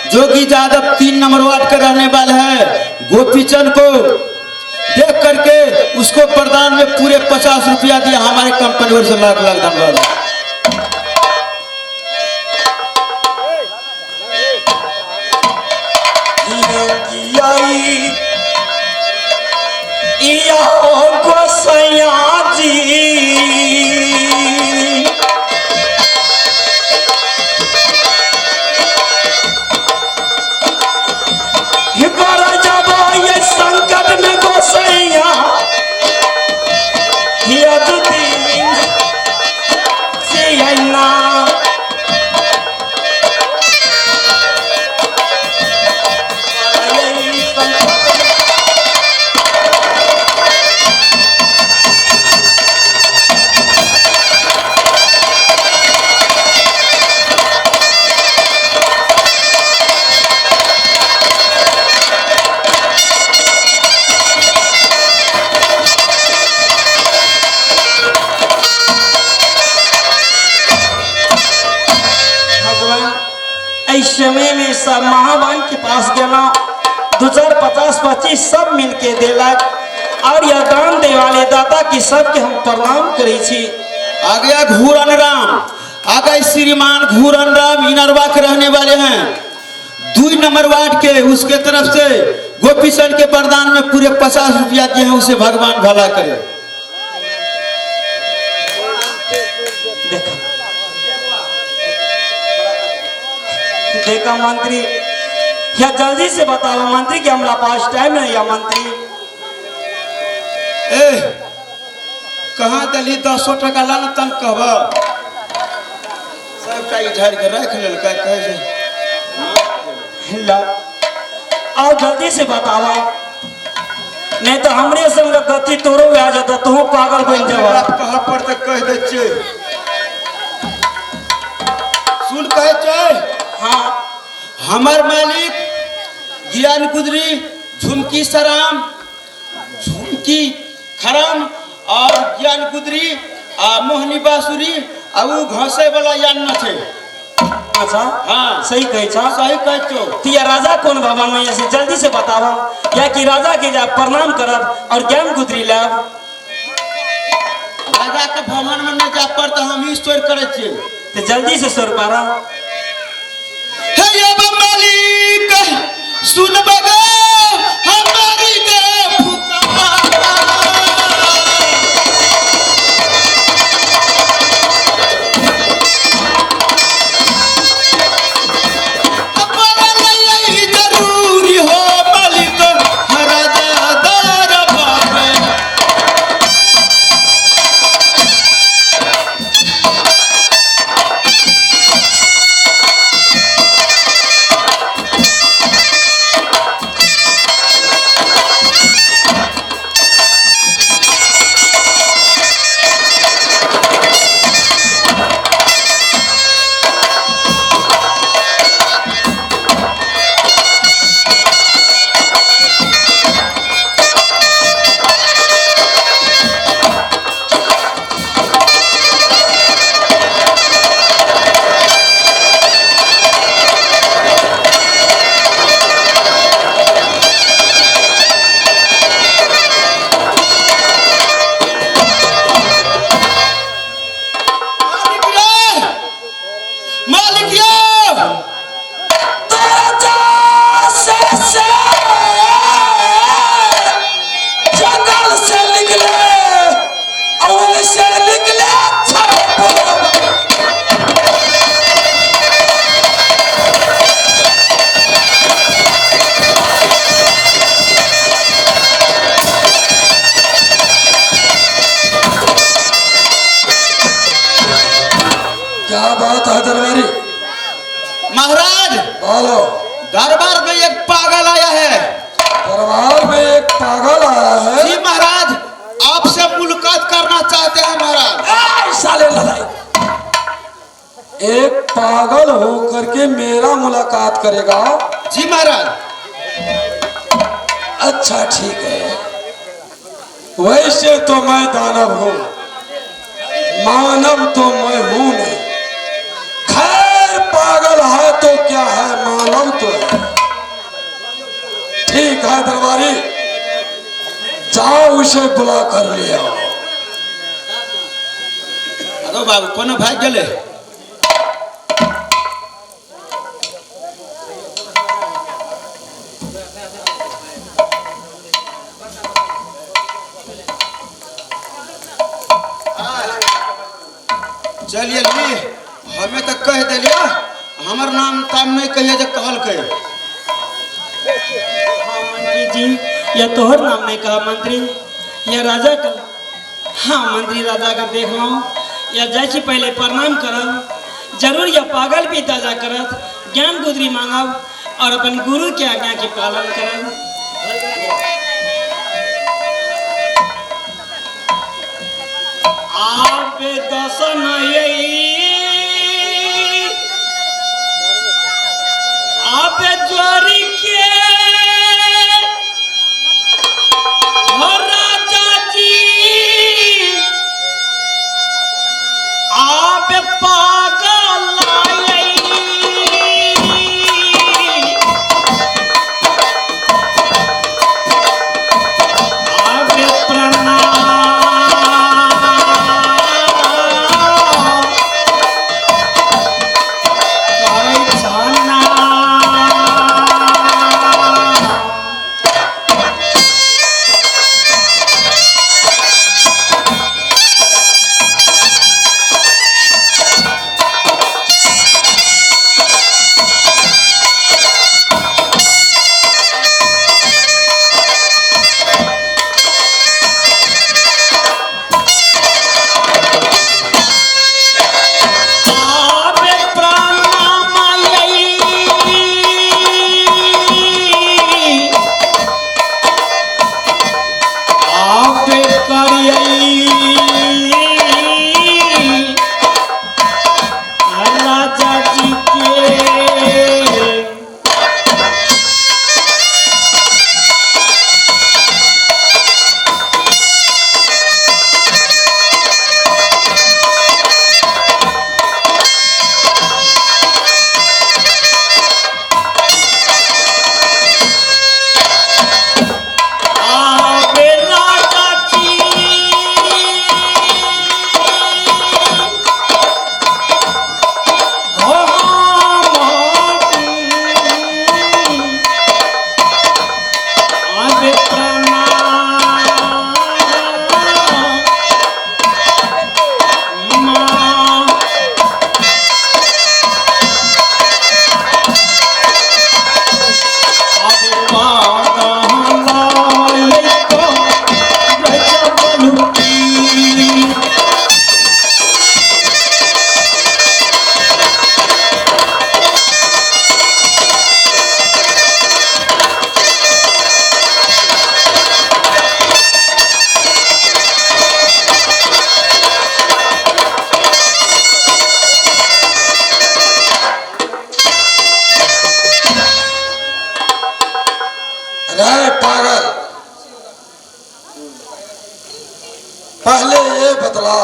जोगी Jadav 3 number ward का रहने वाला है। गोपीचंद को देख करके उसको प्रदान में पूरे 50 रुपया दिया। हमारे कंपनी से लाख लाख धन्यवाद। समय में सब महावान के पास गया 2050-25 सब मिलके देलक और यह दान दे वाले दाता की सबके हम प्रणाम करे छी। आ गया घूरन राम, आ गए श्रीमान घूरन राम इनरवा के रहने वाले हैं 2 नंबर वार्ड के। उसके तरफ से गोपीचंद के प्रदान में पूरे 50 रुपया दिए हैं। उसे भगवान भला करे। देखा मंत्री, या जल्दी से बताओ मंत्री कि हमारा पास टाइम है या मंत्री। कहाँ दली 10 टका लाना तन कहबा सबका इधर के रख लेल कहे ला आओ जल्दी से बताओ, नहीं तो हमरे संग गति तोरो आ जाता तू पागल बन जावा। कहाँ पर तक कह दे छे सुन कहे छे। हाँ हमार मालिक ज्ञान गुदरी झुमकी सराम झुमकी खराम और ज्ञान गुदरी मोहनी बासुरी वो घसे वाला यान न छे। अच्छा हाँ सही कहे छा, सही कहे छो। तिया राजा कौन भवन में ऐसे जल्दी से बताओ, या कि राजा के जा प्रणाम करब और ज्ञान गुदरी लाब। राजा के भवन में न जा पर तो हम ही स्टोर करे छे तो जल्दी से सोर पारा। हे ये मालिक सुन बगा हमारी के पुकारा अपना नहीं जरूरी हो मालिक राजा दार बाबे। नारा लिखिए। जंगल से निकले अवल से निकले क्या बात है दरबारी? महाराज बोलो। दरबार में एक पागल आया है। दरबार में एक पागल आया है? जी महाराज, आपसे मुलाकात करना चाहते हैं महाराज। साले लड़ाई। एक पागल होकर के मेरा मुलाकात करेगा? जी महाराज। अच्छा ठीक है। वैसे तो मैं दानव हूँ, मानव तो मैं हूँ नहीं। खैर पागल है तो क्या है, मानव तो है। ठीक है दरबारी, जाओ उसे बुला कर ले आओ। अरे बाबू कोनो भाग गए। चलिए ली, हमें तो कह दिलिया, हमार नाम ताम नहीं कहिए जो कहल के। हाँ मंत्री जी, यह तोहर नाम नहीं कहा मंत्री, यह राजा का। हाँ मंत्री, राजा का देख लो, यह जैसी पहले प्रणाम करब, जरूर यह पागल भी ताजा करत, ज्ञान गुदरी मांगब और अपन गुरु के आज्ञा के पालन करब। आप दर्शन आप जोरी के हो राजा जी, आप पागल आए, आप प्रणाम करे छाना। राजा जी के रे पागल, पहले ये बतला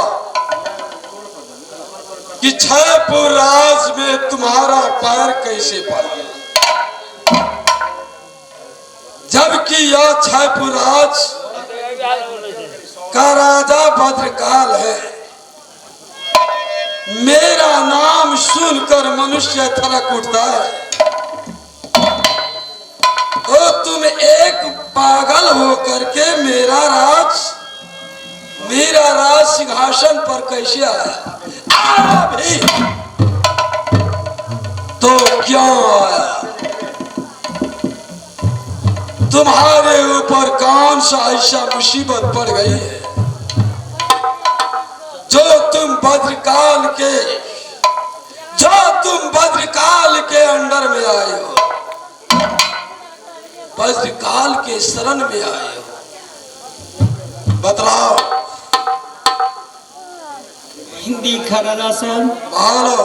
कि जयपुर राज में तुम्हारा पैर कैसे पड़ा, जबकि यह जयपुर राज का राजा भद्रकाल है। मेरा नाम सुनकर मनुष्य थरक उठता है, तो तुम एक पागल होकर के मेरा राज सिंहासन पर कैसे आया? भी तो क्यों आया? तुम्हारे ऊपर कौन सा ऐसा मुसीबत पड़ गई है जो तुम बद्रकाल के अंडर में आए हो, बद्रकाल के शरण में आए हो? बतलाओ। हिंदी खराला सर बोलो।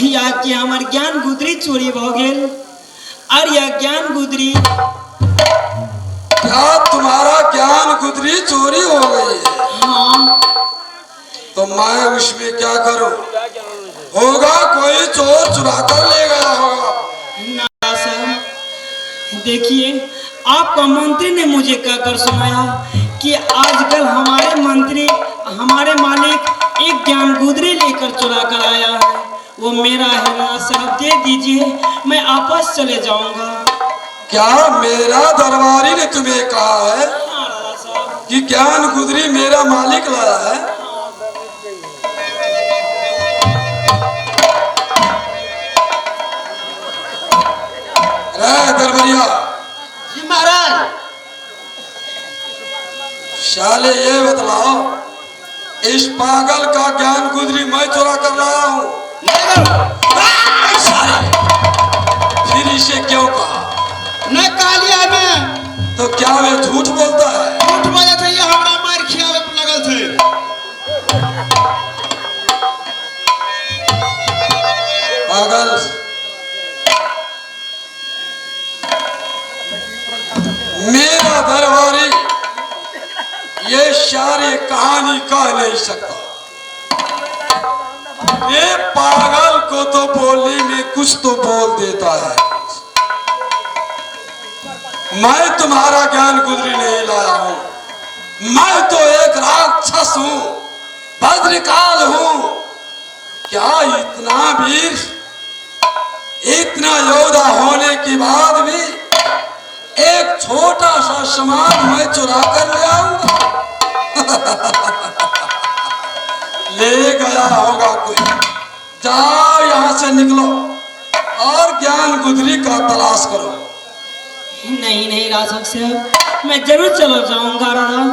या कि हमार ज्ञान गुदरी चोरी हो गेल और यह ज्ञान गुदरी क्या तुम्हारा ज्ञान गुदरी चोरी हो गई है? हाँ। तो मैं उसमें क्या करूं? होगा कोई चोर चुरा कर ले गया होगा। ना सर, देखिए आपका मंत्री ने मुझे कहकर सुनाया कि आजकल हमारे मंत्री, हमारे मालिक एक ज्ञान गुदरी लेकर चुरा कर आया है। वो मेरा है ना सर, दे दीजिए, मैं आपस चले जाऊंगा। क्या मेरा दरबारी ने तुम्हें कहा है हाँ राजा साहब। कि ज्ञान गुदरी मेरा मालिक लाया है? दरबारिया जी महाराज। शाले ये बतलाओ, इस पागल का ज्ञान गुदरी मैं चुरा कर लाया हूँ? फिर इसे क्यों कहा? न कालिया में तो क्या वे झूठ बोलता है? झूठ बोले थे, ये हमरा मार खियावे पे लगल थे। पागल, मेरा दरबारी ये सारी कहानी कह नहीं सकता। ये पागल को तो बोलने में कुछ तो बोल देता है। मैं तुम्हारा ज्ञान गुदरी नहीं लाया हूं, मैं तो एक राक्षस हूं, भद्रकाल हूं। क्या इतना वीर, इतना योद्धा होने के बाद भी एक छोटा सा सामान मैं चुरा कर ले आऊंगा? ले गया होगा कोई। जाओ यहां से निकलो और ज्ञान गुदरी का तलाश करो। नहीं नहीं राजा साहब, मैं जरूर चला जाऊंगा राजा,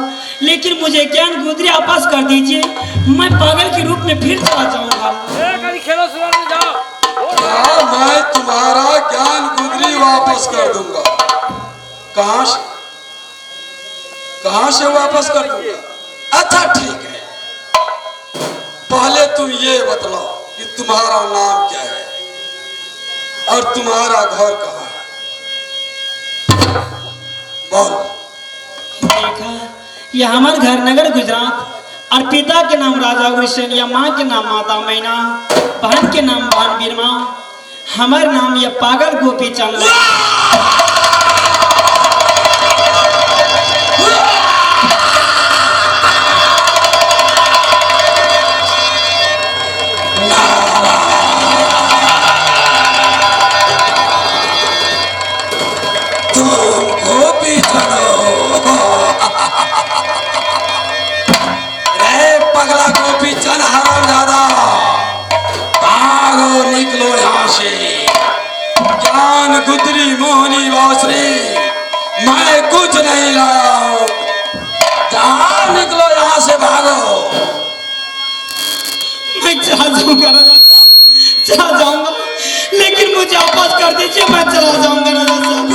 लेकिन मुझे ज्ञान गुदरी वापस कर दीजिए, मैं पागल के रूप में फिर चला जाऊंगा। क्या मैं तुम्हारा ज्ञान गुदरी वापस कर दूंगा? कहां से वापस कर दूंगा? अच्छा ठीक है, पहले तुम ये बतलाओ कि तुम्हारा नाम क्या है और तुम्हारा घर कहाँ है? बोल। देखा, यह हमारा घर नगर गुजरात और पिता के नाम राजा गुलशन, या माँ के नाम माता मैना, बहन के नाम बहन बीरमा, हमारा नाम यह पागल गोपी चंद। गुदरी मोहनी बासरी मैं कुछ नहीं लाया हूं। जहां निकलो यहां से, भागो। मैं चला जाऊंगा राजा साहब, चला जाऊंगा, लेकिन मुझे वापस कर दीजिए, मैं चला जाऊंगा राजा साहब।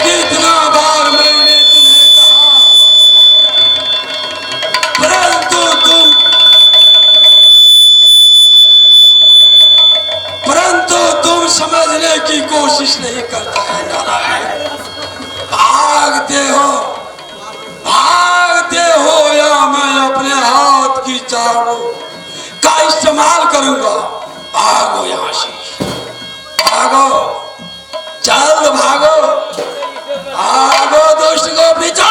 कितना बार मैंने तुम्हें कहा, परंतु तुम समझने की कोशिश नहीं करता है नारायण। भागते हो या मैं अपने हाथ की चाबू का इस्तेमाल करूंगा? भागो यहां से, भागो, चल भागो, भागो दुष्ट को पीछा।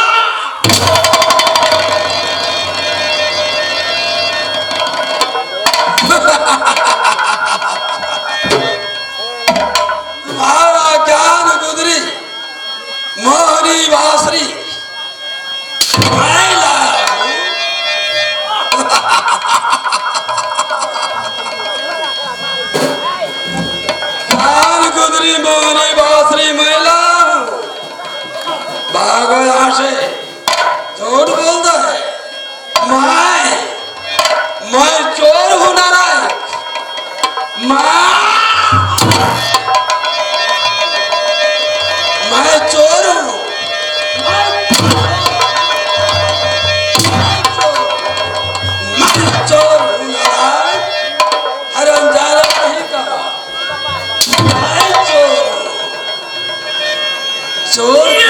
मुंगरी बासरी महिला भागो यहाँ से। झूठ बोलता है। मैं चोर हूँ नारायण। मैं चोर हूँ। मैं चोर हूँ नारायण। हरामजादा कहीं का। मैं चोर हूँ। चोर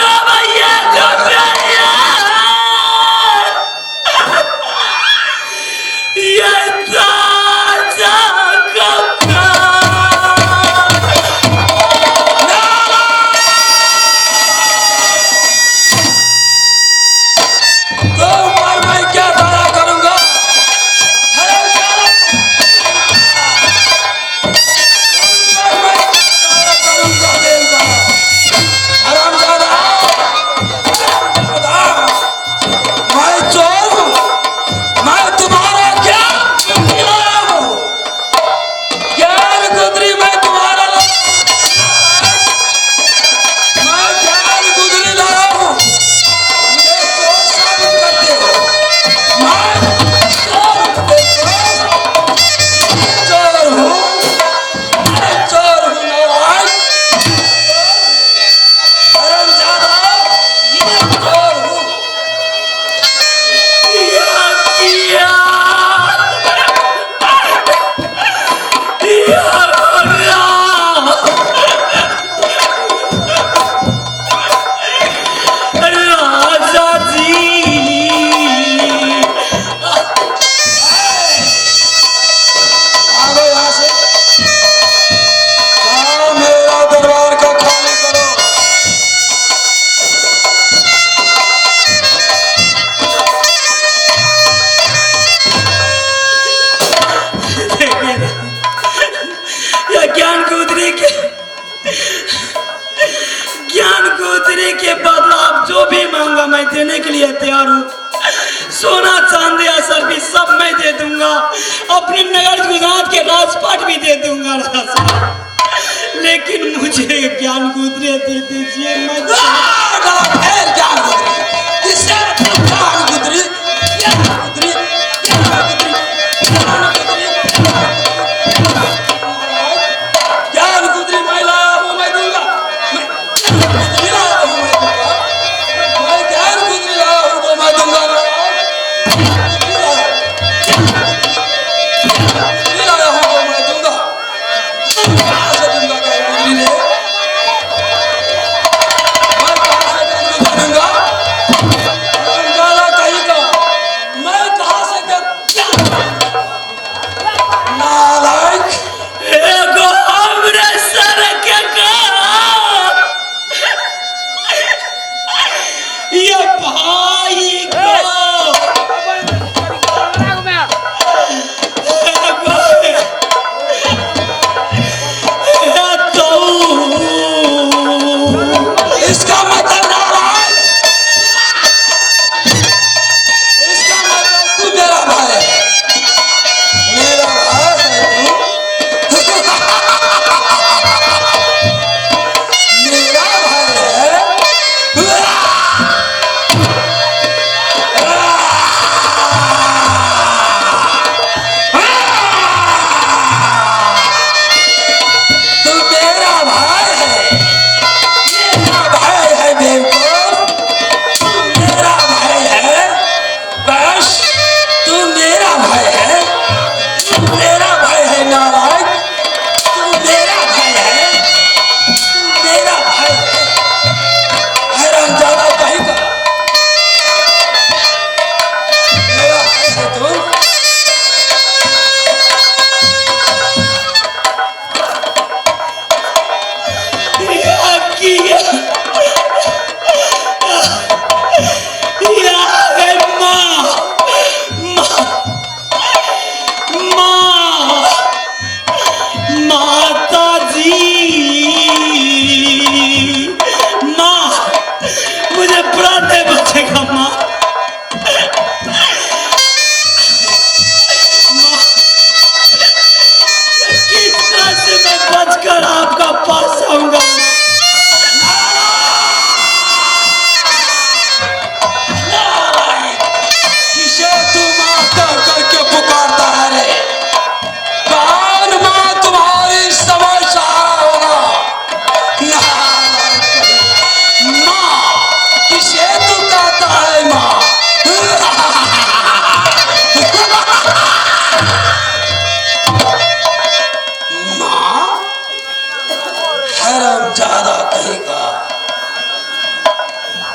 के बदला आप जो भी मांगा मैं देने के लिए तैयार हूँ। सोना चांदी असर भी सब मैं दे दूंगा। अपने नगर गुजरात के राजपाट भी दे दूंगा राजा। लेकिन मुझे ज्ञान गुदरी दे दीजिए।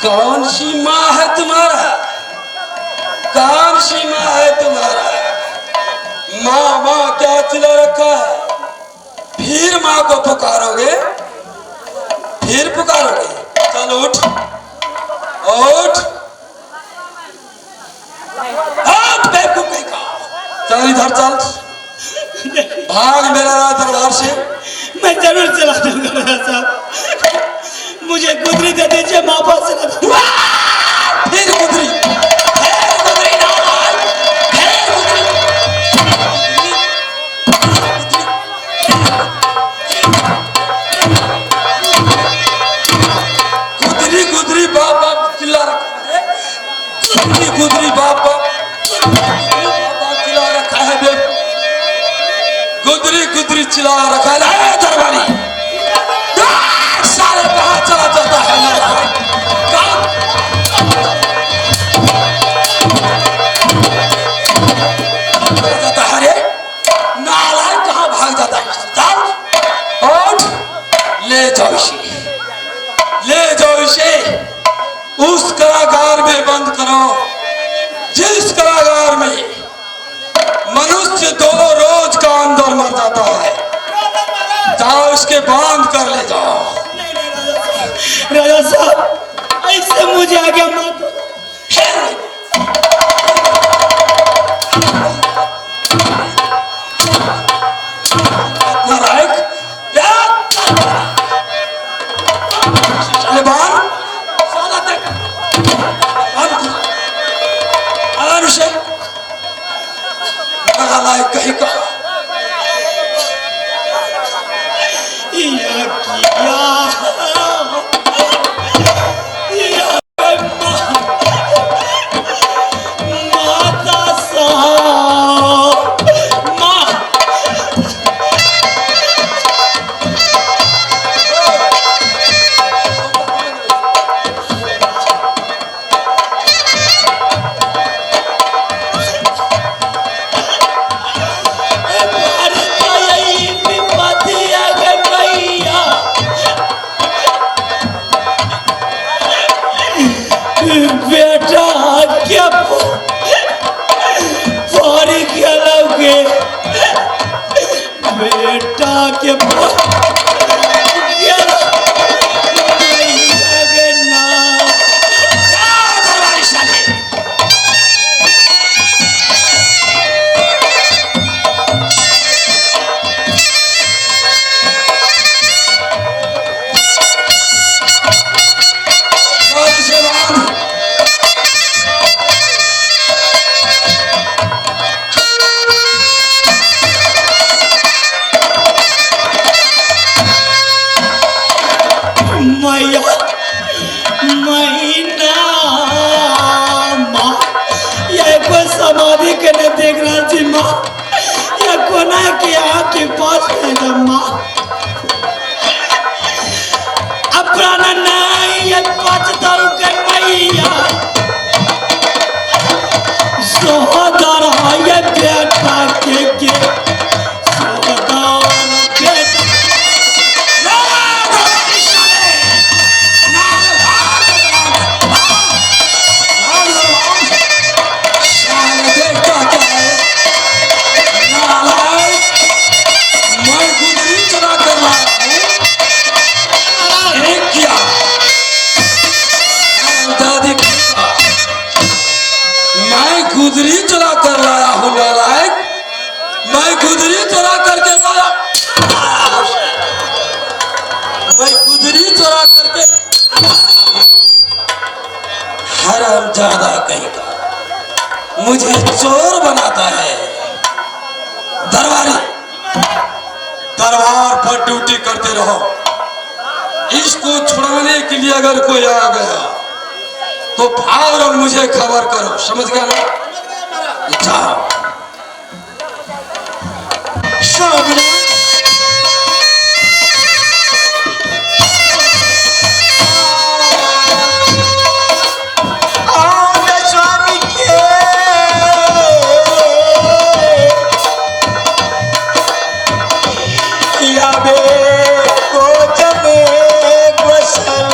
कौन सी माँ है तुम्हारा? कौन सी माँ है तुम्हारा? माँ माँ क्या चिल्ला रखा है? फिर माँ को पुकारोगे? फिर पुकारोगे? चल उठ उठ उठ बेवकूफ कहीं का। चल इधर चल, भाग मेरा दरबार से। मैं जरूर चला जाऊंगा राजा साहब, मुझे गुदरी दे दीजिए, मैं वापस चला जाऊंगा। फिर गुदरी, फिर गुदरी ना आए, फिर गुदरी गुदरी बाप बाप चिल्ला रखा है। गुदरी गुदरी बाप बाप चिल्ला रखा है बे। गुदरी गुदरी चिल्ला रखा है दरबारी। सारे कहाँ चला जाता है नालायक? जाता है रे नालायक, कहाँ भाग जाता है? चल उठ, ले जाओ इसे, ले जाओ इसे उस कारागार में बंद करो जिस कारागार में मनुष्य 2 रोज का अंदर मर जाता है। जाओ इसके बांध कर ले जाओ। राजा साहब ऐसे मुझे आगे मत। नालायक, चले बाहर, साला तक नालायक कहीं का। बेटा क्या पारी खेलोगे? बेटा के समाधि करने देख रहा थी माँ, या कोना के आके पास है जब माँ अपना नहीं ये पचता के मैया सोहदर है बेटा के गुदरी चुरा कर लाया हूँ नालायक, मैं गुदरी चुरा करके लाया, मैं गुदरी चुरा करके। हरामजादा कहीं का मुझे चोर बनाता है। दरबारी, दरबार पर ड्यूटी करते रहो। इसको छुड़ाने के लिए अगर कोई आ गया तो फौरन मुझे खबर करो, समझ गया ना? जाओ। स्वामी के को जमे गोसल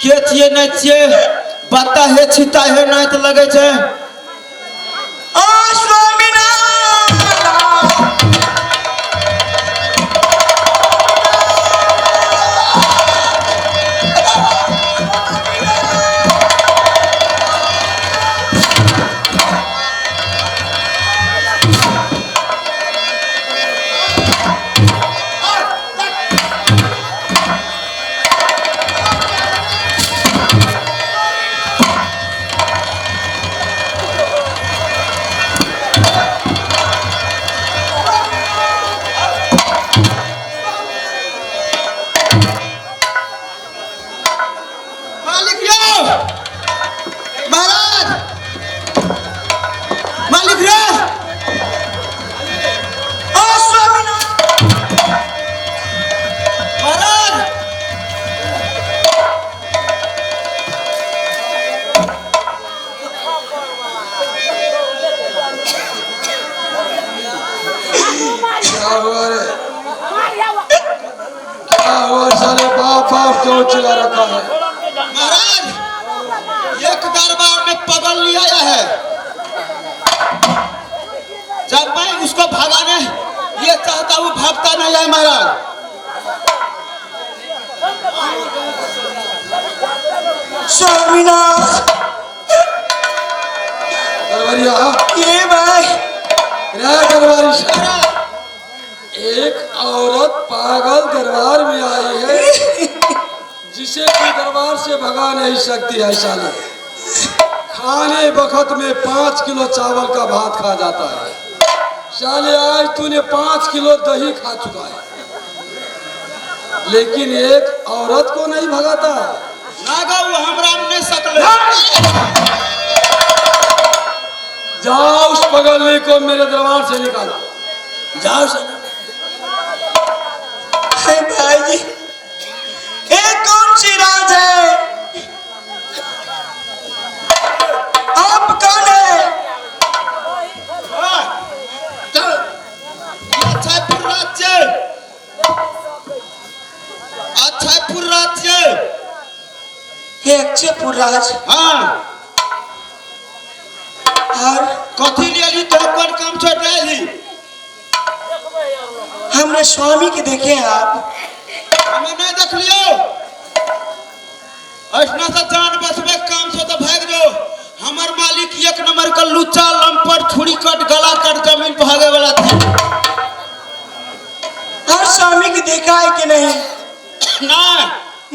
के छिए नहीं छिए बता है छिता है नहीं तो लगे छे ओ स्वामीनाथ मालिक यो महाराज मालिक रे ओ स्वामीनाथ महाराज क्या हुआ रे? क्या हुआ साले बाप बाप क्यों चिल्ला रखा है? महाराज एक दरबार में पगल लिया है जब मैं उसको भगाने ये चाहता हूँ भागता नहीं है महाराज स्वामीनाथ दरबारिया ये भाई रे दरबारी साहब, एक औरत पागल दरबार में आई है जिसे कोई दरबार से भगा नहीं सकती है साले। खाने वक्त में 5 किलो चावल का भात खा जाता है साले। आज तूने 5 किलो दही खा चुका है लेकिन एक औरत को नहीं भगाता। ना गौ हमरा में नहीं सकले जाओ उस पगलनी को मेरे दरबार से निकालो। जाओ सना हे भाई जी ये कौन सी राज है आप कौन है अक्षयपुर राज्य अक्षयपुर राज्य हे अक्षयपुर राज हाँ और कथी लियली तो कौन काम छोड़ रही हमने स्वामी के देखे हैं आप हमें नहीं देख लियो ऐसा से जान बसबे काम से तो भाग जाओ। हमार मालिक एक नंबर का लुच्चा लंपर छुरी कट गला कट जमीन भागे वाला था और स्वामी के देखा है कि नहीं ना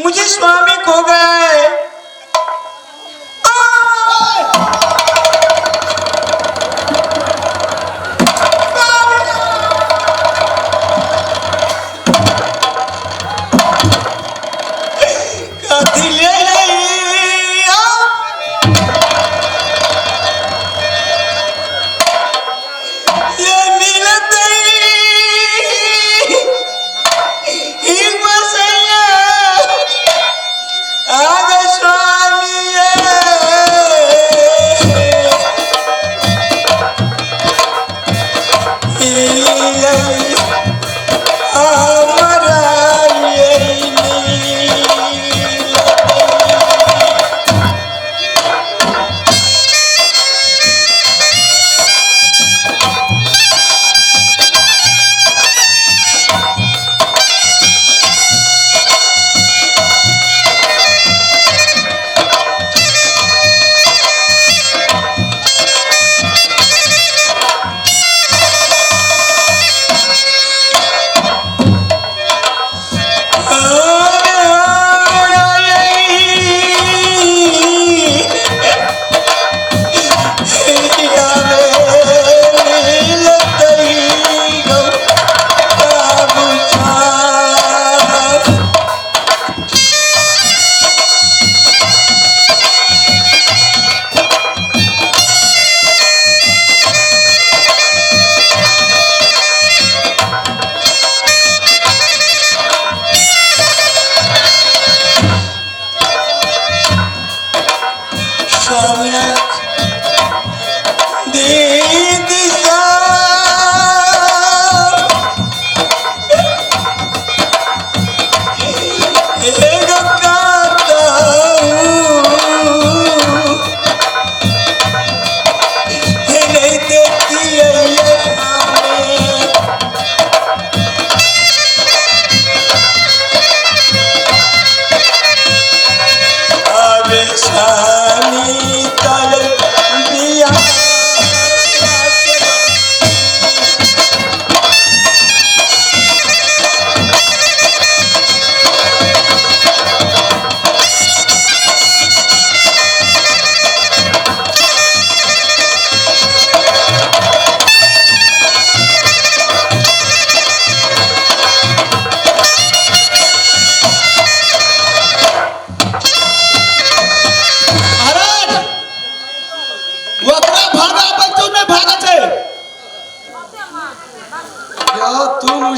मुझे स्वामी खो गए कथी ले गई ये मिलत एक बसैया आगे स्वामी हमारा ये नील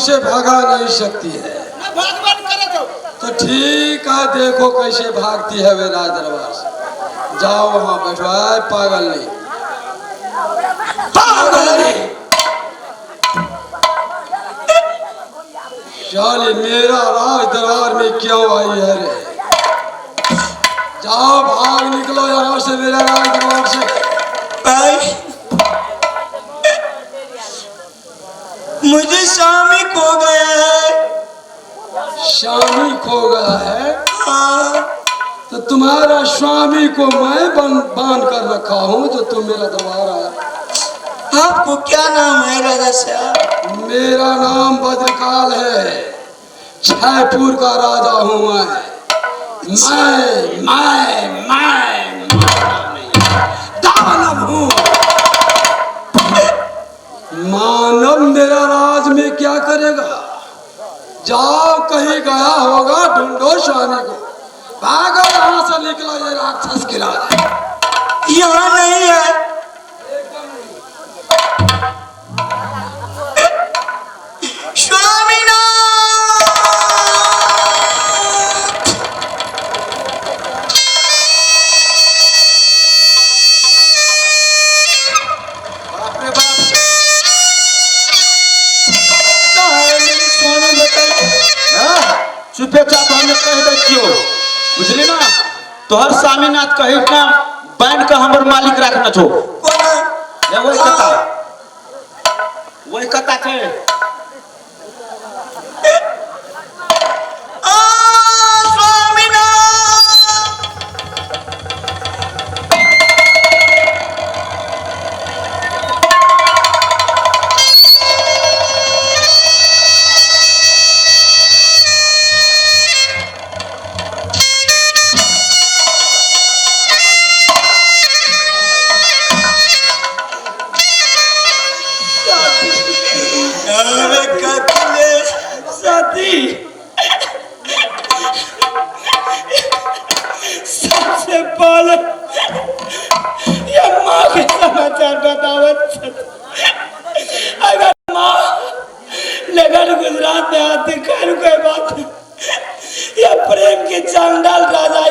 मुझसे भागा नहीं सकती है। भगवान करे दो। तो ठीक है, देखो कैसे भागती है वे राज दरबार से। जाओ वहां बैठो। आए पागल नहीं, पागल नहीं। शाली मेरा राज दरबार में क्यों आई है रे? जाओ भाग निकलो यहाँ से, मेरा राज दरबार से। भाई मुझे स्वामी खो गया है। स्वामी खो गया है? हाँ। तो तुम्हारा स्वामी को मैं बांध कर रखा हूँ जो तुम मेरा दरबार आया। आपको क्या नाम है राजा साहब? मेरा नाम भद्रकाल है। जयपुर का राजा हूँ मैं। दानव हूँ। मानव मेरा राज में क्या करेगा? जाओ, कहीं गया होगा, ढूंढो स्वामी को। भागो यहाँ से, निकलो ये राक्षस की राज। यहाँ नहीं है। चुपे चाप हमें कह दे क्यों, बुझली ना? तोहर स्वामीनाथ कही ना बैन का हमर मालिक रखना छो। ये वही कथा थे। सबसे पहले ये माँ के समाचार बतावत। अगर माँ लगन गुजरात में आते कर कोई बात, या प्रेम के चांडाल राजा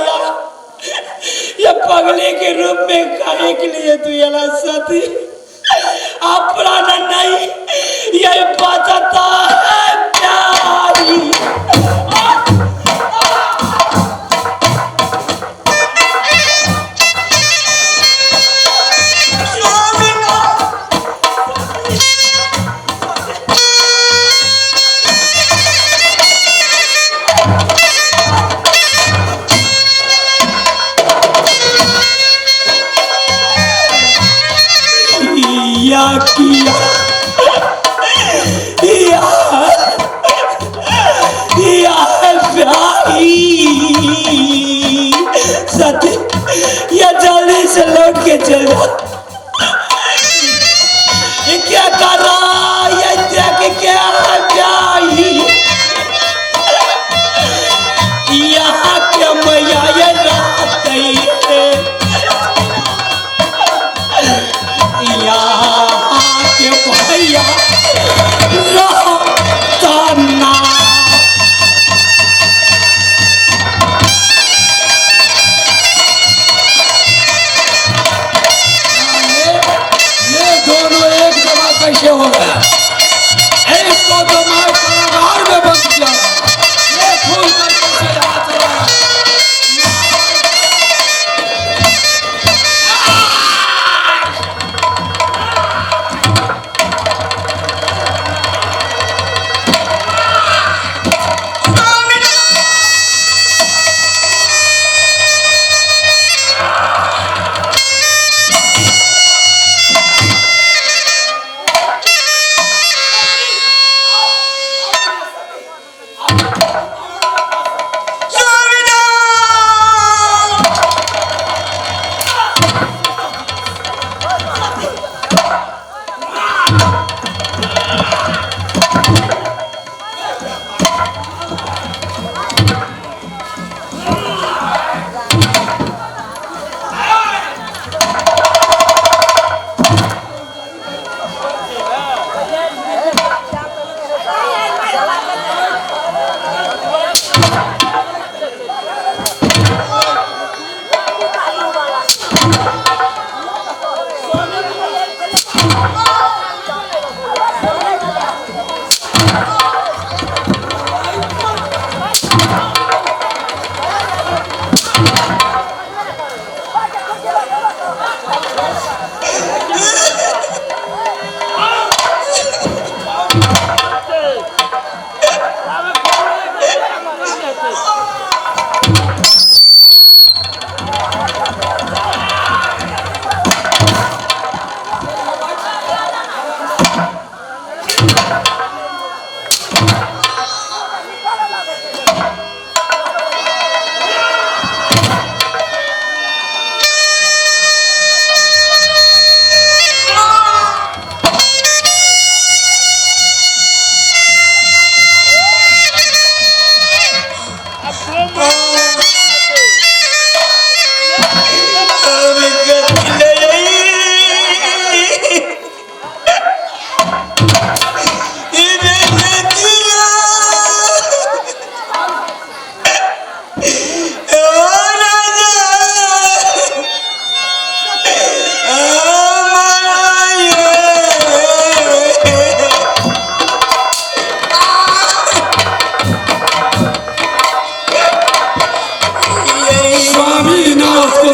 या पगले के रूप में खाने के लिए तू ये साथी आप पुराना नहीं, ये बचता है प्यारी। किया सत्य, या जल्दी से लौट के चल जा। क्या कर रहा है? क्या यहाँ के मैया ये रात यहाँ के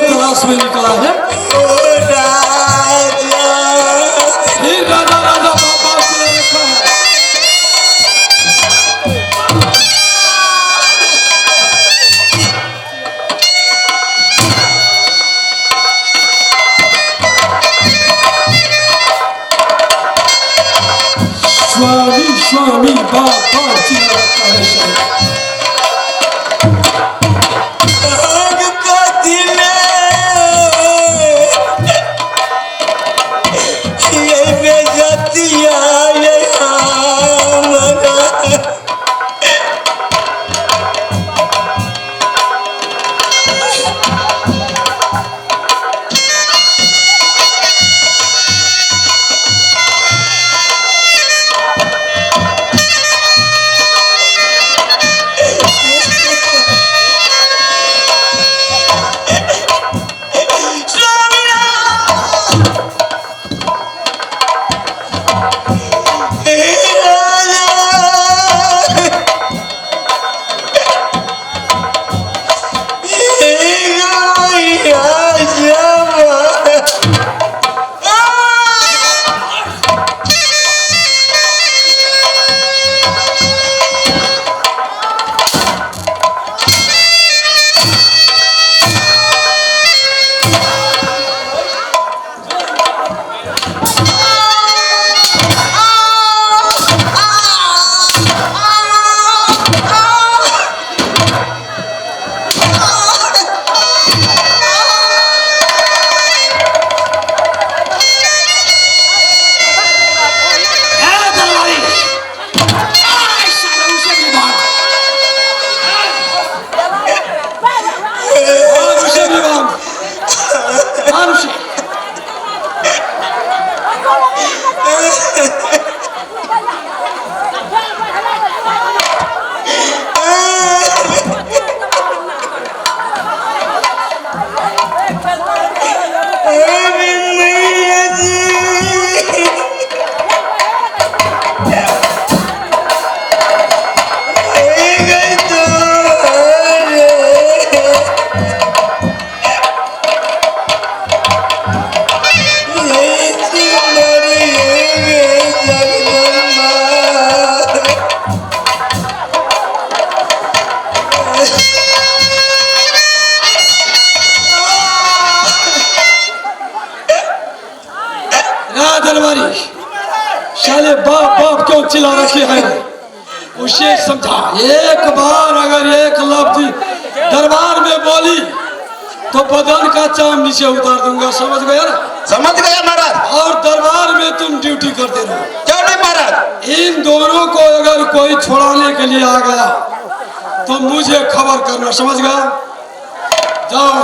तलाश में निकला है। फिर राजा राजा बाबा से रखा है। स्वामी स्वामी बाबा से रखा है। शाले बाप बाप क्यों चिल्ला रखे हैं? उसे समझा। एक बार अगर एक लफ्ज दरबार में बोली तो बदन का चाम नीचे उतार दूंगा। समझ गया ना? समझ गया महाराज। और दरबार में तुम ड्यूटी करते रहो। क्यों नहीं महाराज? इन दोनों को अगर कोई छुड़ाने के लिए आ गया तो मुझे खबर करना। समझ गया? जाओ।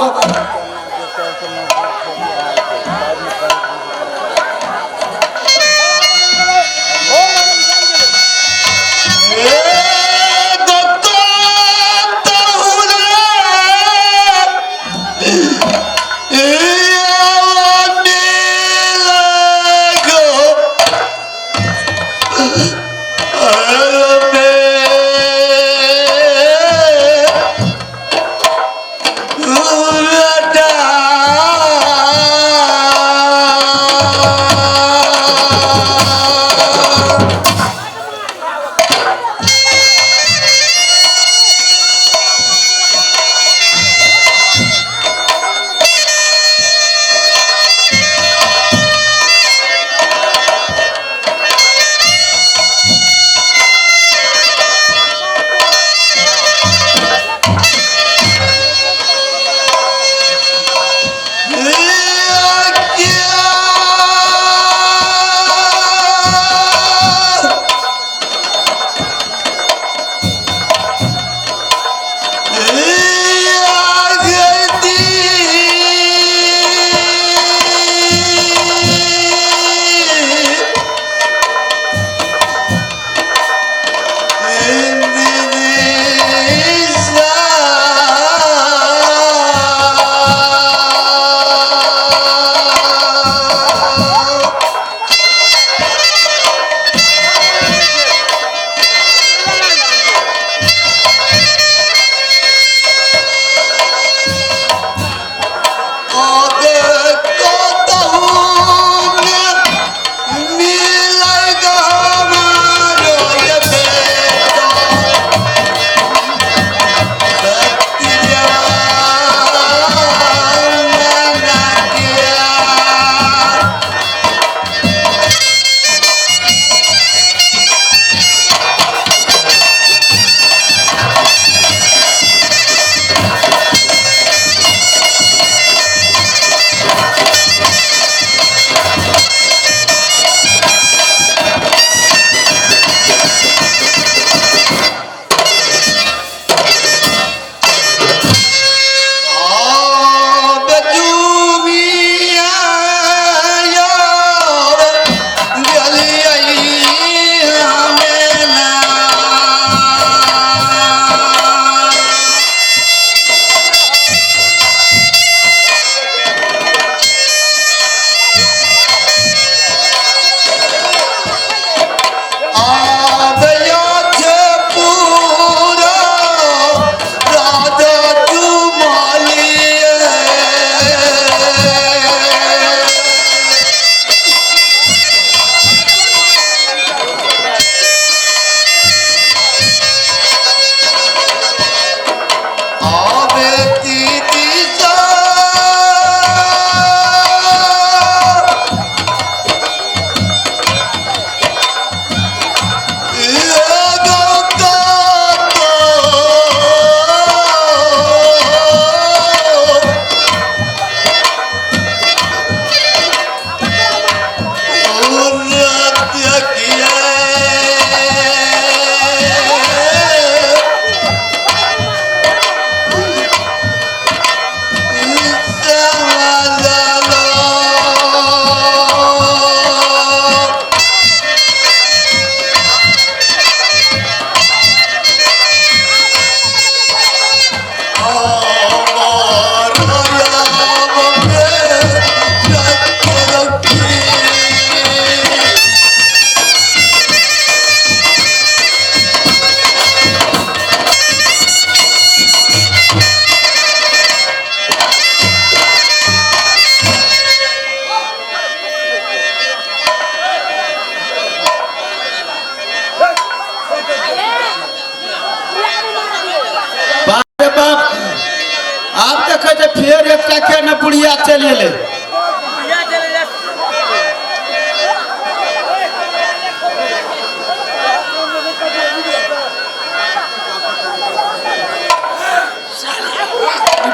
फिर एक के न बुढ़िया चले ले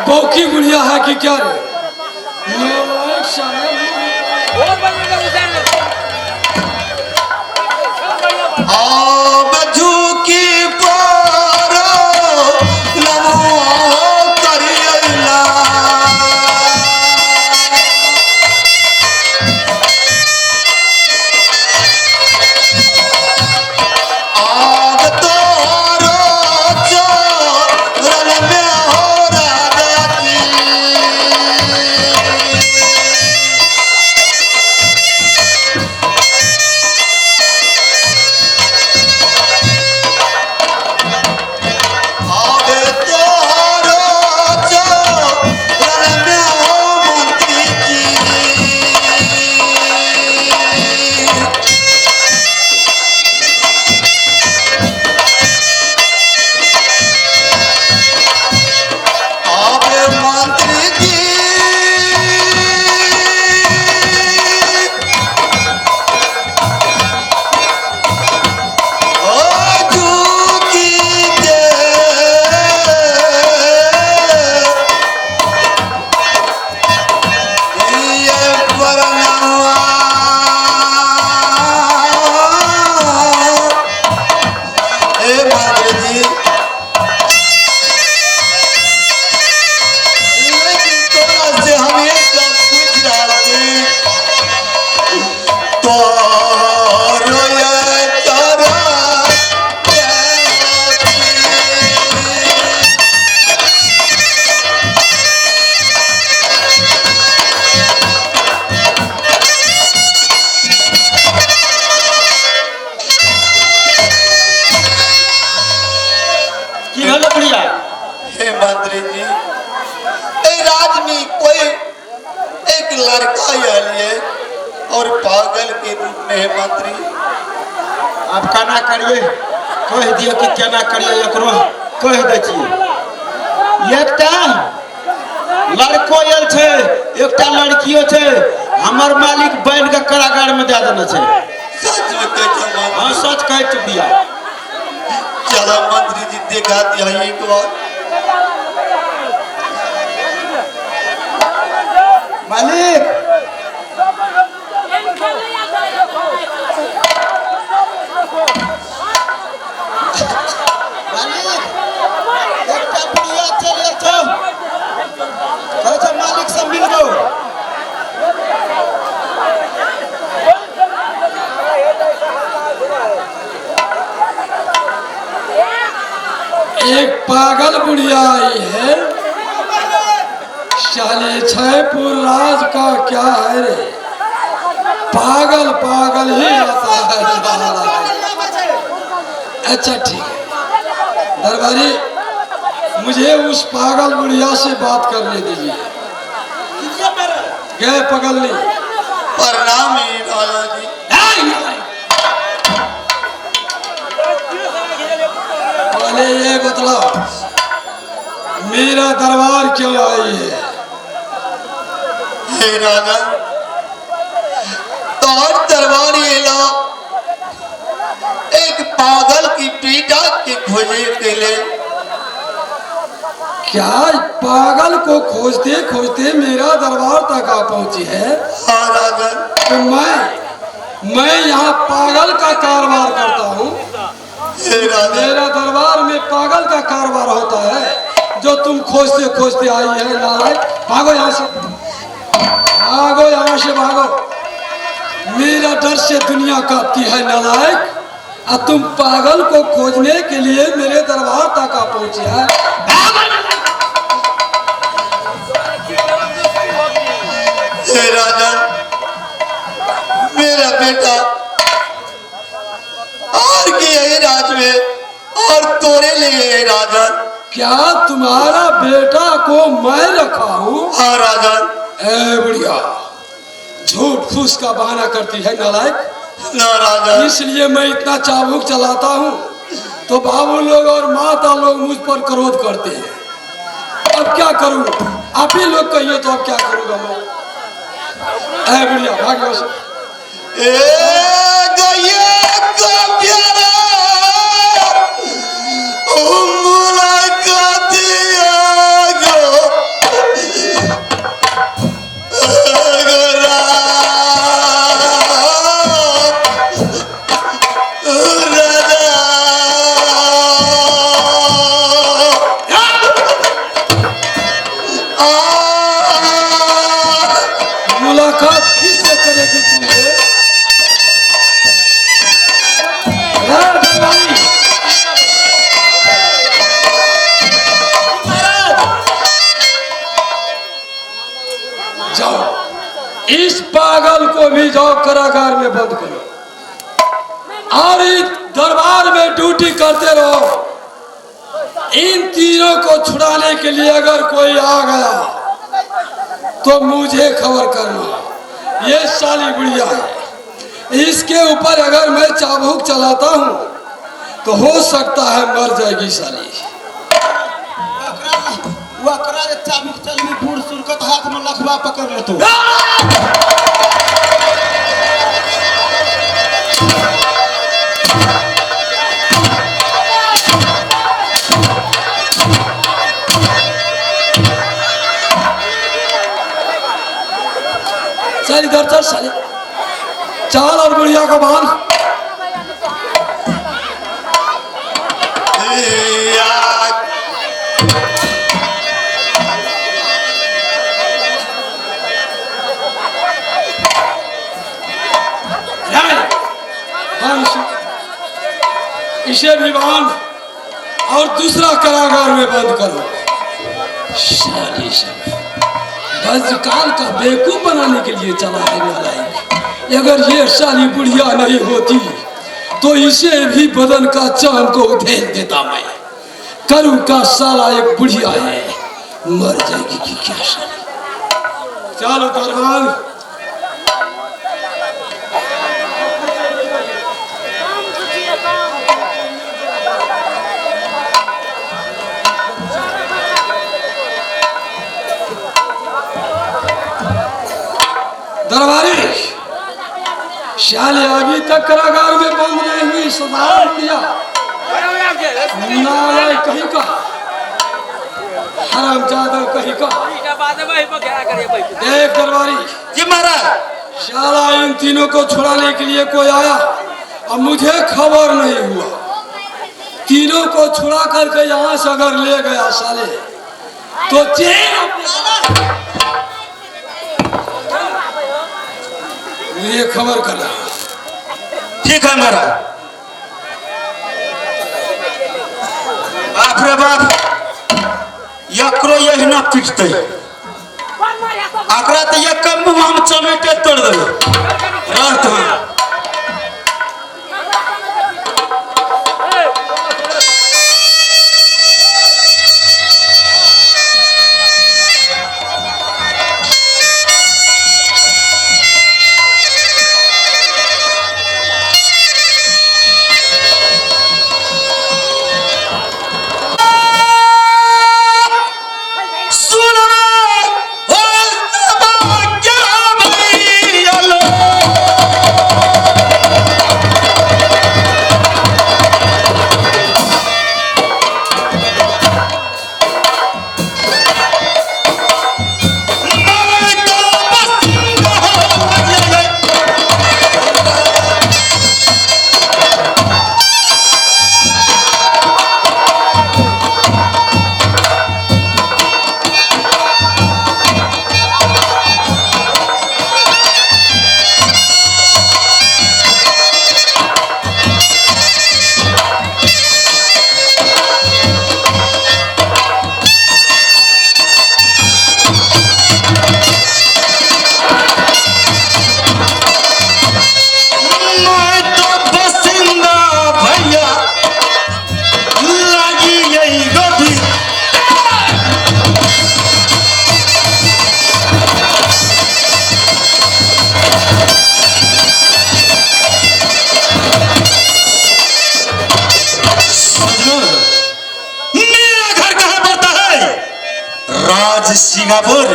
बौकी बुढ़िया है कि क्या रे? लड़का आयल है और पागल के रूप में है मंत्री। आप केना करिए कह दिए कि केना करिए एकरो कह दै छियै। एकटा लड़को आयल छै एकटा लड़कियो छै हमर मालिक बैठ के कारागार में दे देने छै। सच में कहते हैं हाँ सच कह चुकिया। चलो मंत्री जी देखा दिया एक बार। मालिक एकटा बुढ़िया चले छौ कहै छै मालिक से मिलबो। एक पागल बुढ़िया आई है। साले जयपुर राज का क्या है रे, पागल पागल ही आता है। अच्छा ठीक है दरबारी, मुझे उस पागल बुढ़िया से बात करने दीजिए। गए पगलनी। प्रणाम ही राजा जी। पहले ये बतलाओ मेरा दरबार क्यों आई है? हे राजा तोहर दरबार एला एक पागल की पीटा के खोजे के लिए। क्या पागल को खोजते खोजते मेरा दरबार तक आ पहुंची है? हाँ राजा। तो मैं यहाँ पागल का कारोबार करता हूँ। हे राजा मेरा दरबार में पागल का कारोबार होता है जो तुम खोजते खोजते आई है। नालायक भागो यहाँ से, भागो यहाँ से भागो। मेरा डर से दुनिया कांपती है नालायक। अब तुम पागल को खोजने के लिए मेरे दरबार तक आ पहुंचे है। हे राजा मेरा बेटा और की है राज में और तोरे लिए है राजा। क्या तुम्हारा बेटा को मैं रखा हूँ? हाँ राजा। ए बुढ़िया झूठ फूस का बहाना करती है नालायक। ना राजा। इसलिए मैं इतना चाबुक चलाता हूँ तो बाबू लोग और माता लोग मुझ पर क्रोध करते हैं। अब क्या करूँ? आप ही लोग कहिए तो अब क्या करूँगा मैं? ऐ बुढ़िया भाग यहाँ से। मुलाकात किससे करेगी तुमसे? जाओ इस पागल को भी जाओ कारागार में बंद करो और इस दरबार में ड्यूटी करते रहो। इन तीनों को छुड़ाने के लिए अगर कोई आ गया तो मुझे खबर करना। ये साली बुढ़िया है, इसके ऊपर अगर मैं चाबुक चलाता हूँ तो हो सकता है मर जाएगी साली। वकरा जे चाबुक चलनी बूढ़ सुनकत हाथ में लखवा पकड़ लेतो। चल इधर चल साले, चाल और बुढ़िया को बांध। इसे भी बांध और दूसरा कारागार में बंद करो। साली सब वज्रकाल का बेवकूफ बनाने के लिए चला है नालायक। अगर ये साली बुढ़िया नहीं होती तो इसे भी बदन का चांद को उधेल देता मैं। करूँ का साला एक बुढ़िया है, मर जाएगी कि क्या साली। चलो दरबार। दरबारी शाले अभी तक कारागार में बंद नहीं हुई सदा बुढ़िया नालायक कहीं का हरामजादा कहीं का। देख दरबारी जी महाराज। शाला इन तीनों को छुड़ाने के लिए कोई आया और मुझे खबर नहीं हुआ। तीनों को छुड़ा करके यहाँ से अगर ले गया साले तो मुझे खबर करना। ठीक है महाराज। बाप रे बाप, यकरो यही ना पिटते अकरा तो एक कम में हम चमेटे तोड़ दे रहत हैं। सिंगापुर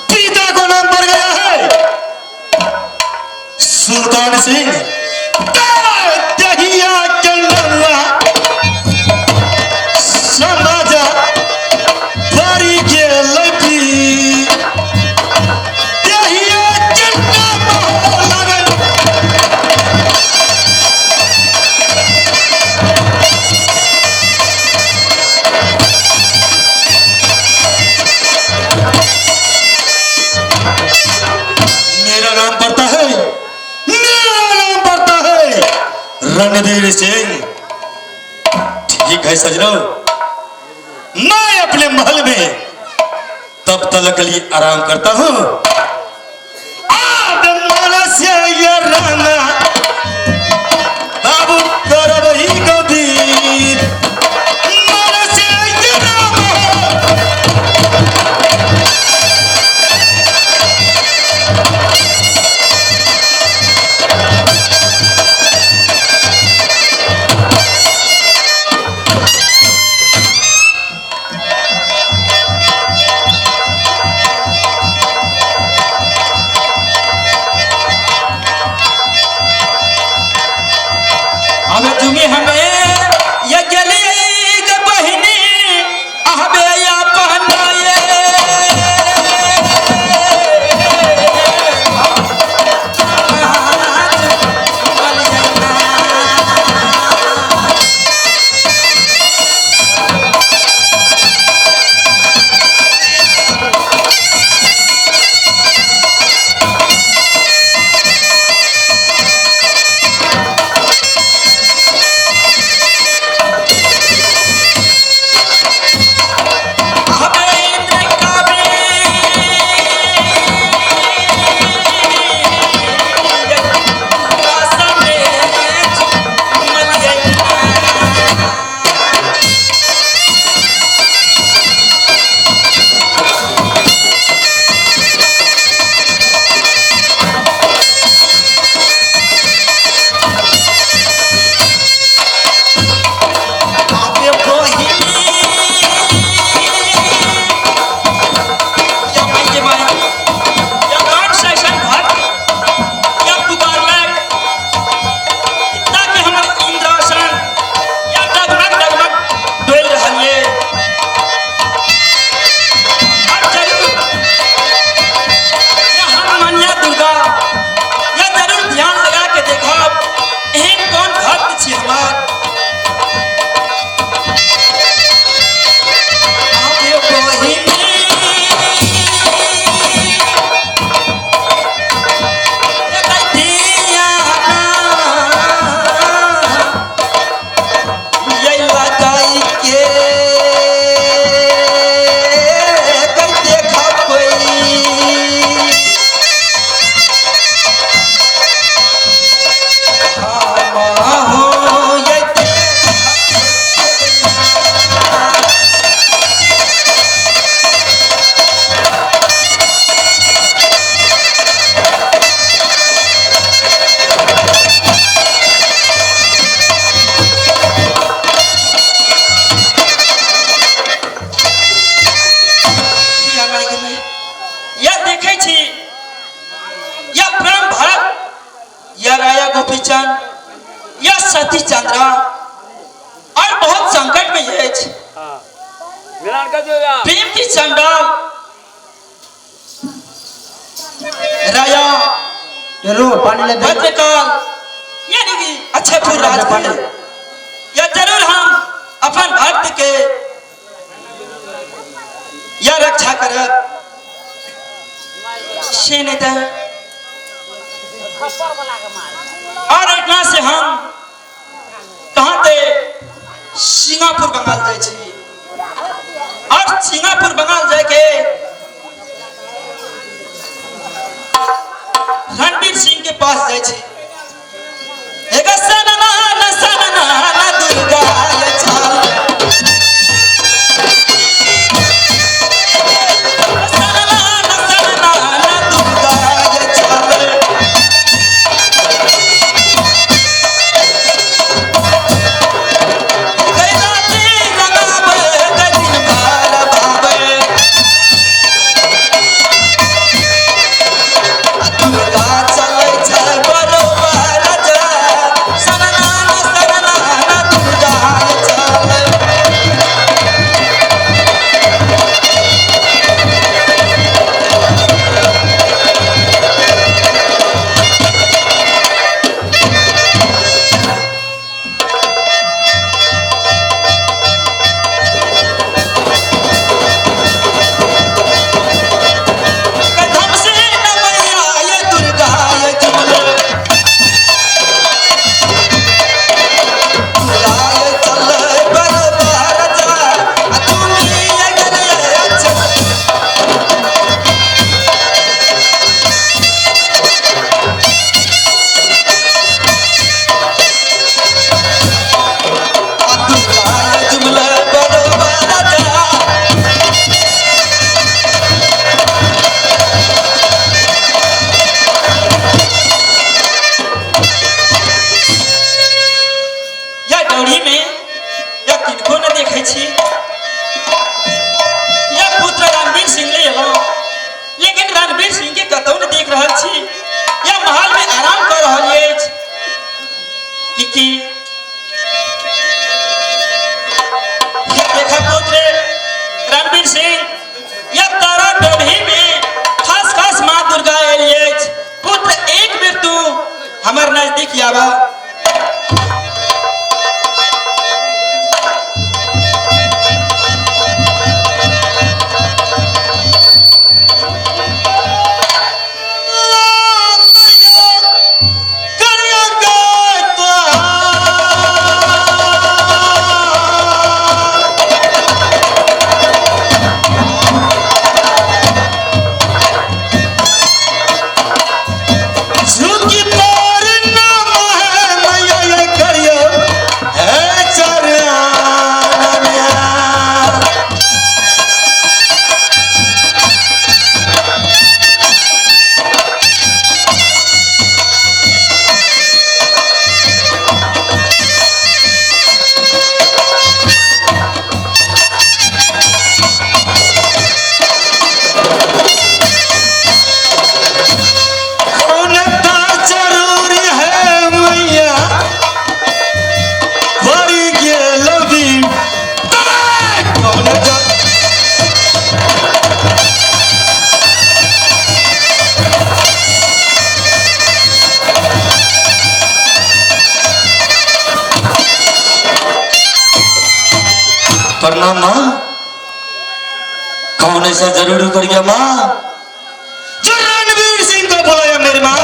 पिता को नाम पड़ गया है सुल्तान सिंह दहिया चंदनुआ समाजा बड़ी के लपी दहिया चंदनुआ लगन। रणधीर सिंह। ठीक है सजनो, मैं अपने महल में तब तक के लिए आराम करता हूँ। अब मन से ये रहना अब करब ही गंभीर मन से ये रहना। गोपीचंद या सती चंद्रा और बहुत संकट में है। प्रेम की चंडाल राया रो पानी ले दे। भद्रकाल यानी कि अच्छेपुर राजकुल या जरूर हम अपन भक्त के या रक्षा करब से नेता और इतना से हम कहाँ थे सिंगापुर बंगाल जाए छी और सिंगापुर बंगाल जाके रणबीर सिंह के पास जाए छी एगा सनना ना दुर्गा ये चाल हमारे नजदीक आवा प्रणाम माँ। कौन ऐसा जरूर कर गया माँ जो रणवीर सिंह को बुलाया मेरी माँ?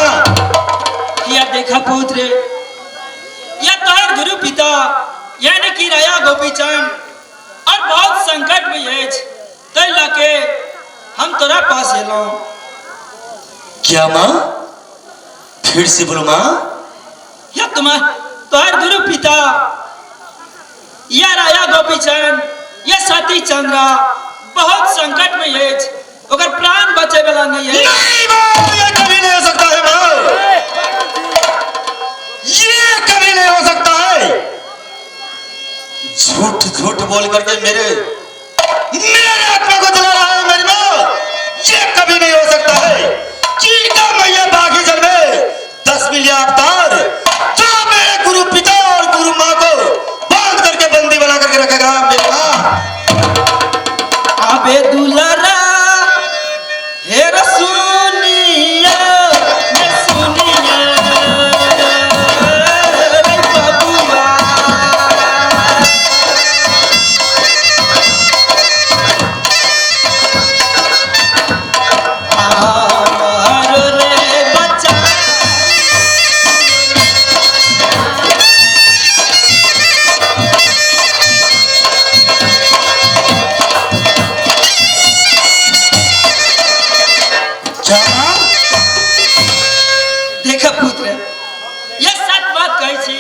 या देखा पुत्र या तार गुरु पिता यानी कि राया गोपीचंद और बहुत संकट में है तै लाके हम तोरा पास एलो। क्या माँ? फिर से बोलो माँ। या तुम्हार गुरु पिता या राया गोपीचंद या सती चंद्रा बहुत संकट में है अगर प्राण बचे वाला नहीं है। नहीं माँ, ये कभी नहीं हो सकता है माँ, ये कभी नहीं हो सकता है। झूठ झूठ बोल करके मेरे आत्मा को जला रहा है मेरी माँ, ये कभी नहीं हो सकता है। चीता मैया बागी जल में 10 मिलियन अवतार सकेगा मेरी माँ। अबे दुलारा हे रसूलिया मैं सुनिया रे बबुआ आमारो रे बच्चा क्या देखा पुत्र ये सच बात कही छी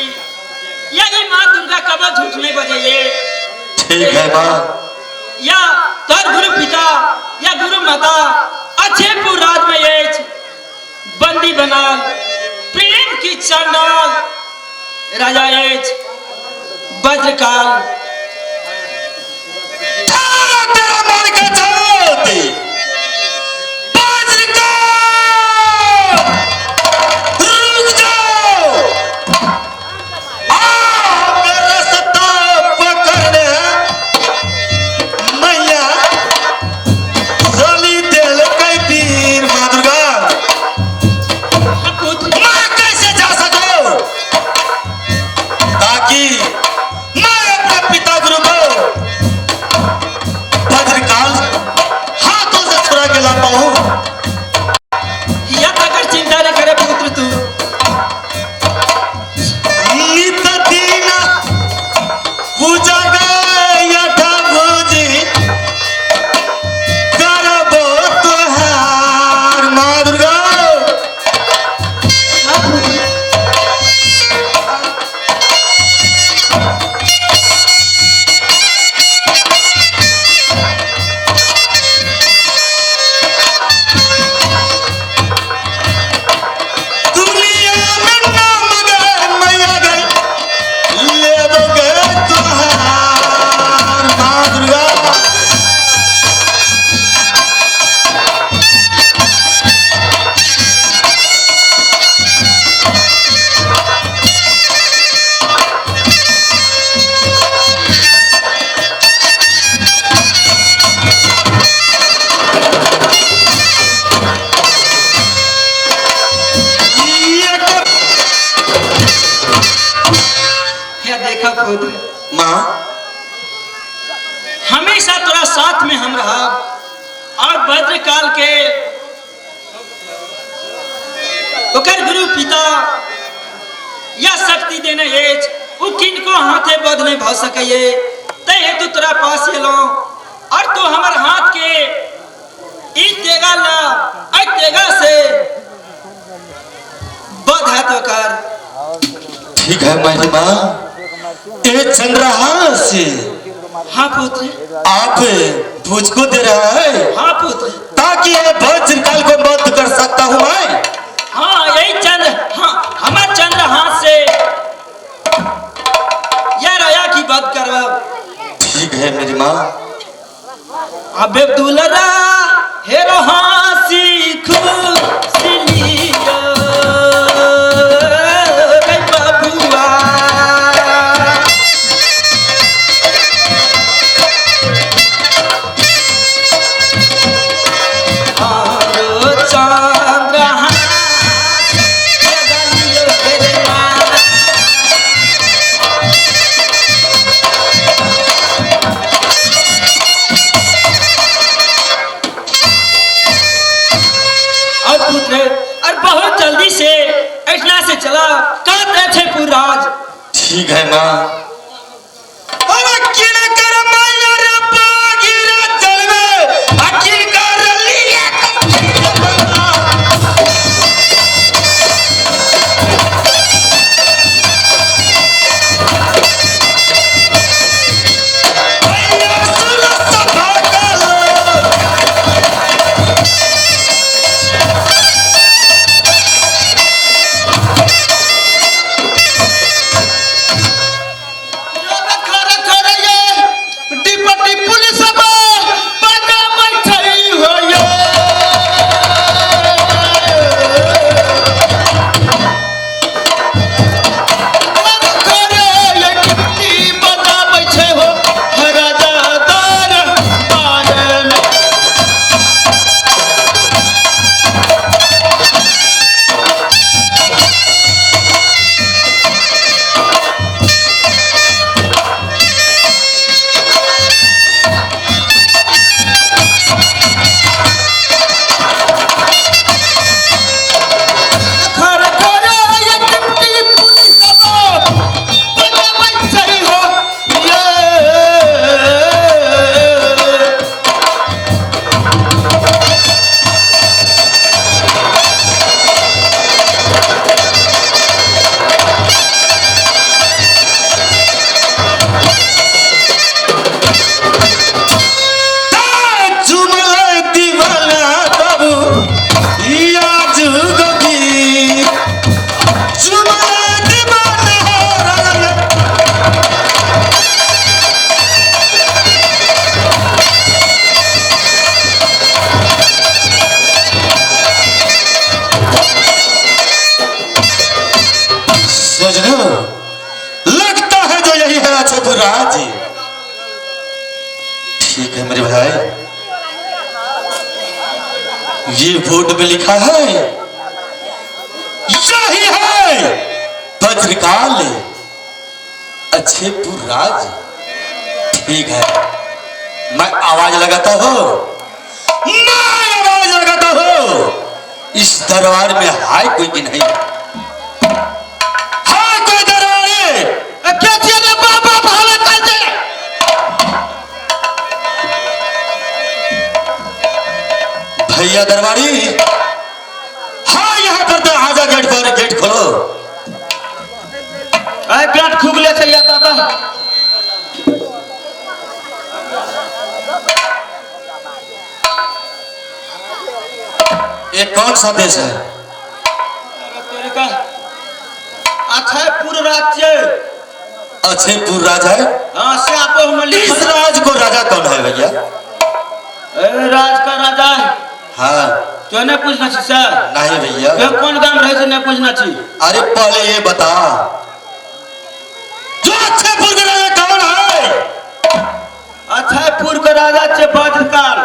यही माँ दुर्गा कब झूठ नहीं बजे ये ठीक है माँ। या तोर गुरु पिता या गुरु माता अछेपुर राज में ये बंदी बनाल प्रेम की चंडाल राजा ये वज्रकाल तेरा मन का ज्योति रुक जाओ। अगर रास्ता पकड़ने मैया जली दिल कई पीर माँ दुर्गा पुत्र मैं कैसे जा सकूं ताकि मैं अपने पिता गुरु को वज्रकाल हाथों से छुड़ा के ला पाऊं। या तकर चिंता न करे पुत्र तू नित दिन पूजा गया भोजी करबो तोहार माँ दुर्गा। दुनिया में नाम गए मैया गई लेबोगे तोहार माँ दुर्गा। ये तो या देखा पुत्र माँ हमेशा तोरा साथ में हम रहा और वज्रकाल के ओकर गुरु पिता या शक्ति देने एज उ किनको हाथे बद नहीं भ सके ते हेतु तोरा पास एलो और तू हमर हाथ के ई तेगा ला आई तेगा से बद है तो कर। ठीक है मेरी माँ। ये चंद्रहास से हाँ पुत्र आप मुझको दे रहा है हाँ पुत्र ताकि ये वज्रकाल को बंद कर सकता हूँ मैं। हाँ यही चंद्र हाँ हमार चंद्र हाथ से यह राया की बात करवा। ठीक है मेरी माँ। अबे दुलरा हेरो हासी खुशिलिया रे बबुआ आरो चंद्र हाथ गलियो हेरना और पुत्र और बहुत जल्दी से ऐठना से चला काते थे पुराज। ठीक है माँ। अरे किन कर मैया रे बागीरा जल में अकिन कर लिए मैया सुन सभा कर ये बोर्ड में लिखा है, यही है वज्रकाल अच्छेपुर राज। ठीक है, मैं आवाज लगाता हूँ, इस दरबार में हाय कोई की नहीं, हाय कोई दरबार क्या चीज़ बाबा भाला कर दे। भैया दरबारी, हाँ यहाँ पर तो आजा गेट पर, गेट खोलो। गेट खुगले से आता था। ये कौन सा देश है? अच्छेपुर राज्य। अच्छेपुर राज है? हाँ, श्यापो हम इस राज को राजा कौन है भैया? राज का राजा है। हाँ, तो नहीं पूछना चाहिए सर? नहीं भैया। ये कौन काम रहे नहीं पूछना चाहिए? अरे पहले ये बता, जो अच्छेपुर का राजा कौन है? अच्छेपुर का राजा छे वज्रकाल।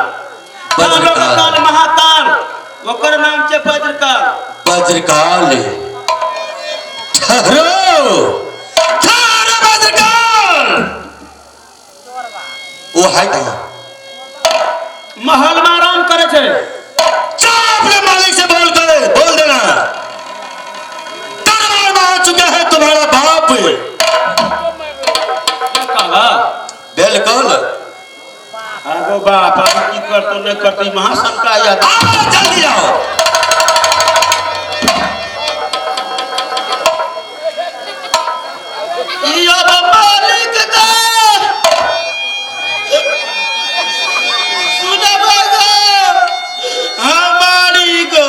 काल महाकाल, ओकर नाम छे वज्रकाल। वज्रकाल। ठहरो, ठहरो वज्रकाल। वो है कहाँ? महल में आराम करे थे। अपने मालिक से बोल देना, दरबार में आ चुका है तुम्हारा बाप। बिल्कुल। अगो बाप, अब की करतो नहीं करतो, महाशंका याद। जल्दी आओ। मालिक का सुनबगा हमारी गो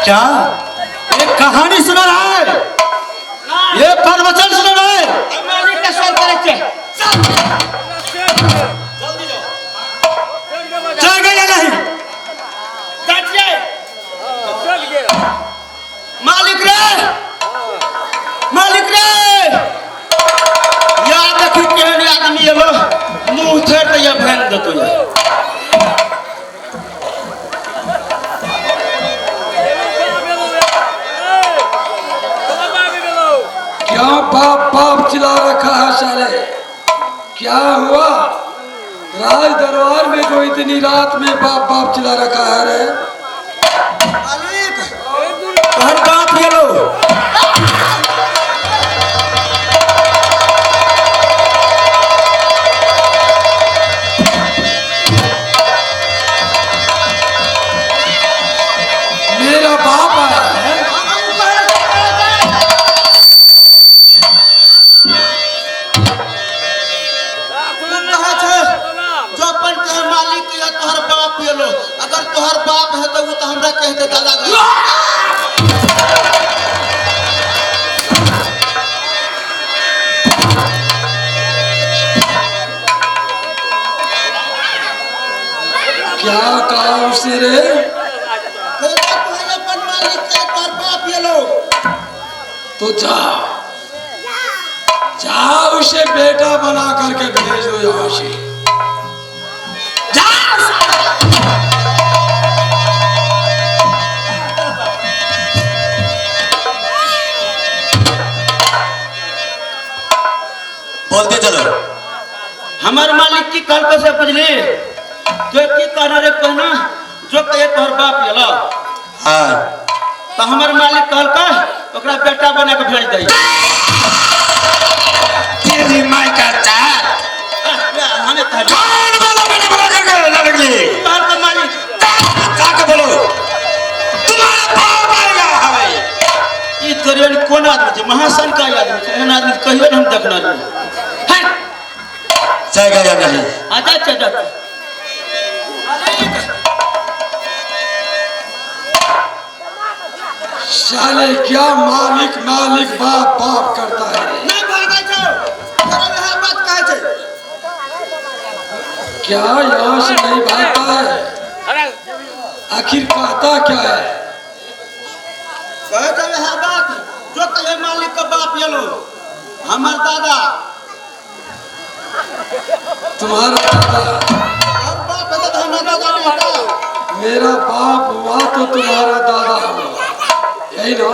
क्या ये कहानी सुना रहा है? ये प्रवचन सुना रहा है? मालिक का सवाल करे छे। जाएगा या नहीं? मालिक रे याद रखी केहन आदमी एलो मुंह थेर तो ये भैन देतो ये। क्या बाप बाप चिल्ला रखा है साले? क्या हुआ? राज दरबार में जो इतनी रात में बाप बाप चिल्ला रखा है रे? मालिक हर बात ये लो। मेरा बाप आया है। ये लो, अगर तोहर बाप है तो वो तो हमरा कहते दादा गए। क्या कहा उसे रे? कहता तुम्हारे अपन मालिक का तोहर बाप ये लो। तो जा उसे बेटा बना करके भेज दो यहाँ से। बोलते चलो। हमारे मालिक की कल से बुझली जो की कहना रे कहना जो कहे तोहर बाप ये लो। हाँ तो हमारे मालिक कहल का ओकरा बेटा बना के भेज दई। तेरी माई का चार हमें कह कौन बोला बेटा बना करके लड़की? तोहर का मालिक काके बोलो तुम्हारा बाप आएगा हमें। ई तोरे कौन आदमी छे? महासन का आदमी छे। एहन आदमी कहियो हम देखना नहीं। हट जाएगा या नहीं? आजा चल। साले क्या मालिक मालिक बाप बाप करता है। नहीं भागा जाओ। तेरा वह बात कहे छे। क्या यहाँ से नहीं भागता है? आखिर कहता क्या है? कहे छे वह बात जो कहे मालिक का बाप ये लो। हमार दादा तुम्हारा दादा? और बाप है तो हमारा दादा नहीं था। मेरा बाप हुआ तो तुम्हारा दादा हुआ, यही ना?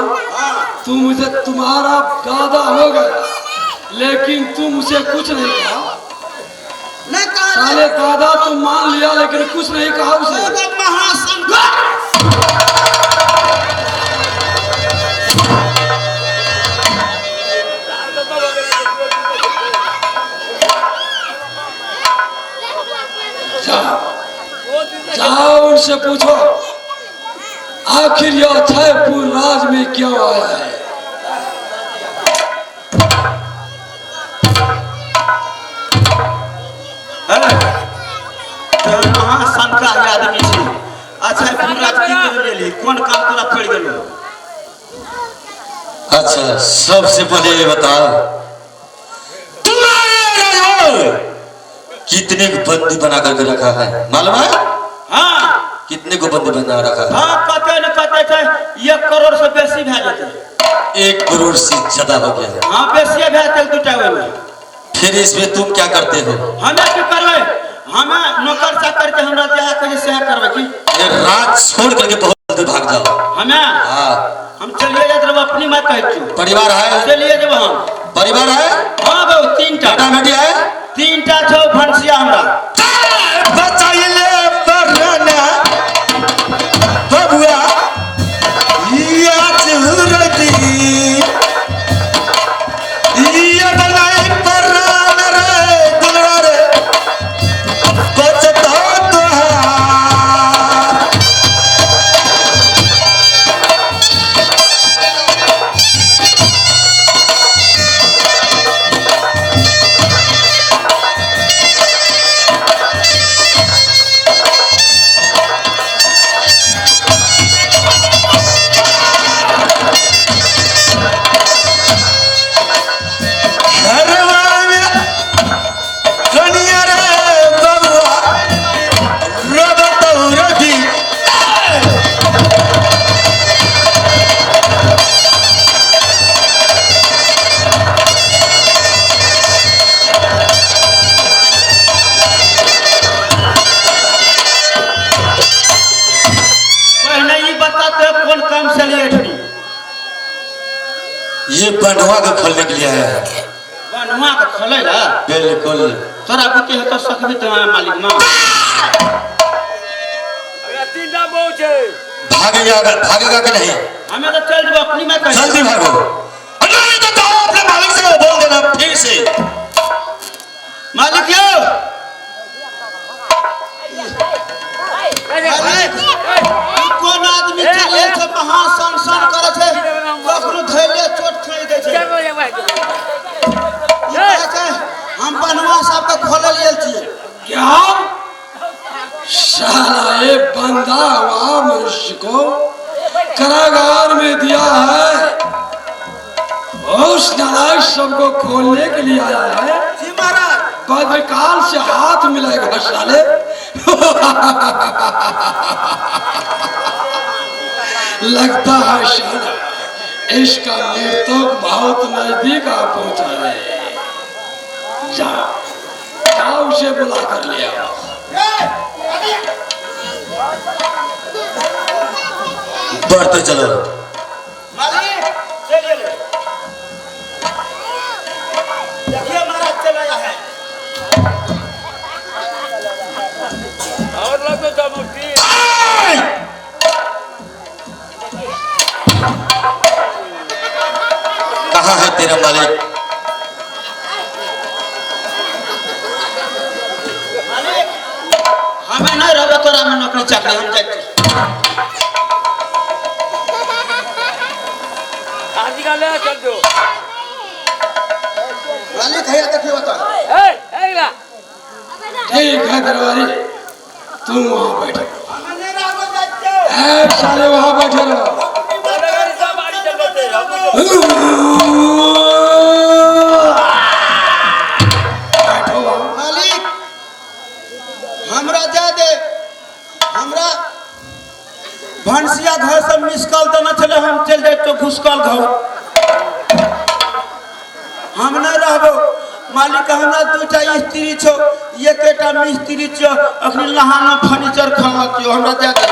तुम उसे तुम्हारा दादा हो गया, लेकिन तुम उसे कुछ नहीं कहा। नहीं कहा साले दादा तुम मान लिया लेकिन कुछ नहीं कहा उसे। महासन जाओ उनसे पूछो आखिर यह अक्षयपुर राज में क्यों आया है। महासन का आदमी छे। अच्छा पूरा की कर लेली कौन काम तोरा पड़ गेलो? अच्छा सबसे पहले ये बताओ तुम्हारे राजमहल कितने को बंदी बना करके रखा है मालूम है? हाँ कितने को बंदी बना रखा है? हाँ कहते न कहते थे 1 करोड़ से बेसी भे जेते। 1 करोड़ से ज्यादा हो गया है। हाँ बेसी भे तक दुटावे में। फिर इसमें तुम क्या करते हो? हमें की करवे? हमें नौकर चाकर के हमरा जहाँ कहे से करवे की? ये रात छोड़ करके बहुत जल्दी भाग जाओ। हमें हाँ हम चलिए जाते रहो अपनी माँ कह तू। परिवार है? चलिए जब हम परिवार है? हाँ बहु 3टा बेटा बेटी है? 3टा छो भंसिया हमरा। बचाइए पराना बबुआ या चुरती या बनाई पराना रे दुलरा रे बचता तो ये बंधुआ के खोलने के लिए है। बनवा के खोले ला बिल्कुल तोरा बुद्धि है तो सकबी तुम्हारा मालिक मां भागेगा कि नहीं? हमें तो चल जब अपनी में कह जल्दी भागो। नहीं तो जाओ अपने मालिक से बोल देना फिर से। मालिक यो कौन आदमी चले से महासंसन करे छे कखनो धैले चोट खाई दे छे। ये कहे छे हम बनवा सब के खोले लेल छिए। क्या साला बंधा हुआ मनुष्य को कारागार में दिया है, उस नालायक सबको खोलने के लिए आया है। जी महाराज। बद्रकाल से हाथ मिलाएगा साले। लगता है साला इसका मृत्यु बहुत नजदीक आ पहुंचा है। जाओ उसे बुला कर ले आओ। बढ़ते चलो। मालिक चलिए ले। देखिए महाराज चल आया है। और लोग तो मुट्ठी कहाँ है तेरा मालिक? हमें नहीं रहे तो हमें नौकरी चाकरी हम जाते। आज का ले चल दो। मालिक है देखिए बता। ठीक है दरबारी, तुम वहां बैठो। साले वहां बैठे रहो। मालिक हमरा दे दे। हमरा भंसिया घर से मिसकॉल तो न चले, हम चल जाए तो घुसकॉल घर हम नहीं रहबो। मालिक हमरा दूटा स्त्री छो, एकेटा मिस्त्री छो, अखनी लहाना फर्नीचर खरीद हमरा दे दे।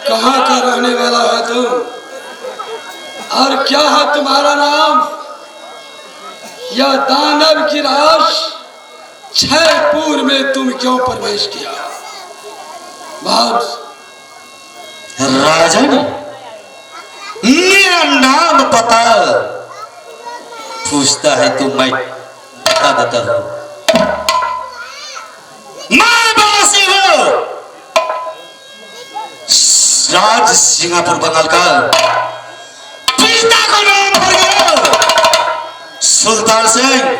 कहाँ का रहने वाला है तुम और क्या है तुम्हारा नाम? यह दानव की राश छयपुर में तुम क्यों प्रवेश किया? राजन, मेरा नाम पता पूछता है तो मैं बता देता हूँ। मैं बासी हूँ, राज सिंगापुर बंगाल का। पिता को नाम पड़ गया सुल्तान सिंह।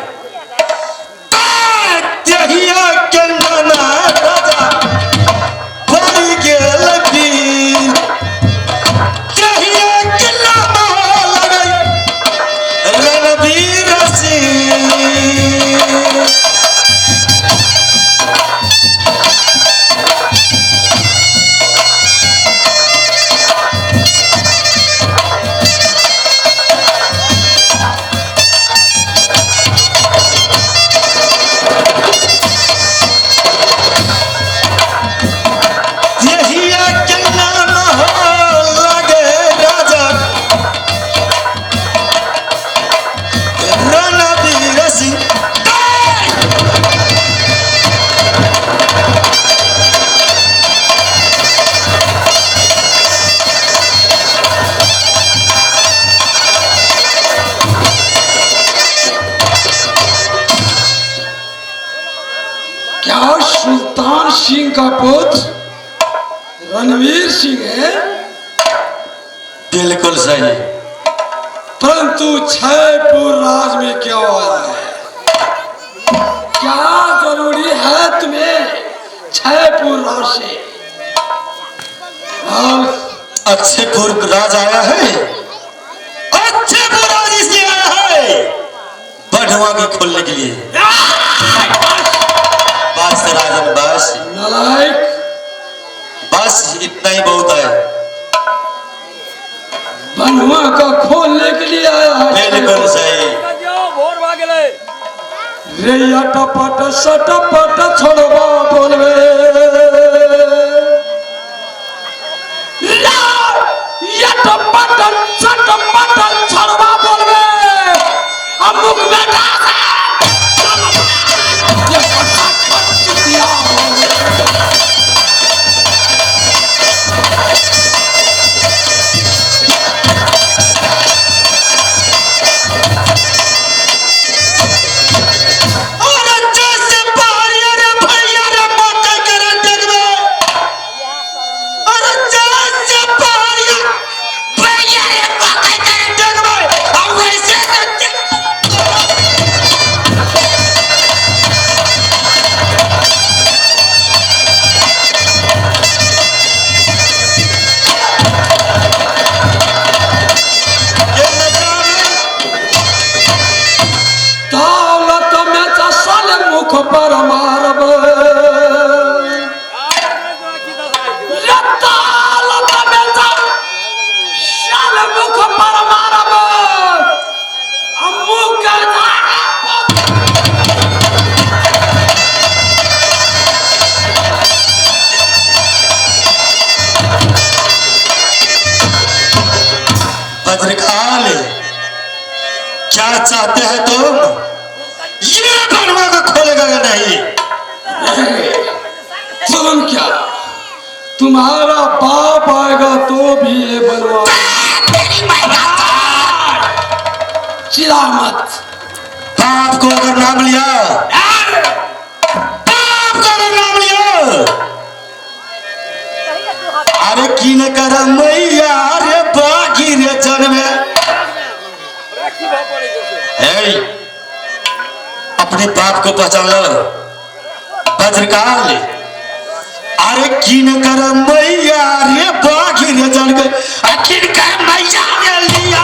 सुल्तान सिंह का पुत्र रणवीर सिंह है? बिल्कुल सही। परंतु छयपुर राज में क्यों आया है? क्या जरूरी है तुम्हें छयपुर राज से? अच्छेपुर राज आया है, अच्छेपुर राज इसलिए आया है बढ़वा की खोलने के लिए। बस राजन बस, नालायक, बस इतना ही बहुत है। बनवा का खोलने के लिए आया है? बिल्कुल सही। रे अटपट सटपट छोड़वा बोलवे, अटपट सटपट छोड़वा बोलवे, अमुक बेटा और जैसे बाहर भैया रे माता कर बद्रकाल, क्या चाहते हैं तुम? ये बनवा को खोलेगा या नहीं? तुम क्या, तुम्हारा बाप आएगा तो भी ये बनवा। चिल्ला मत। बाप को अगर नाम लिया, बाप को अगर नाम लिया, अरे की न कर मैया रे बागी रे जन्मे। अपने बाप को पहचान लो बद्रकाल। अरे की न कर मैया रे बागी रे जन्मे, आखिर का मैया ने लिया।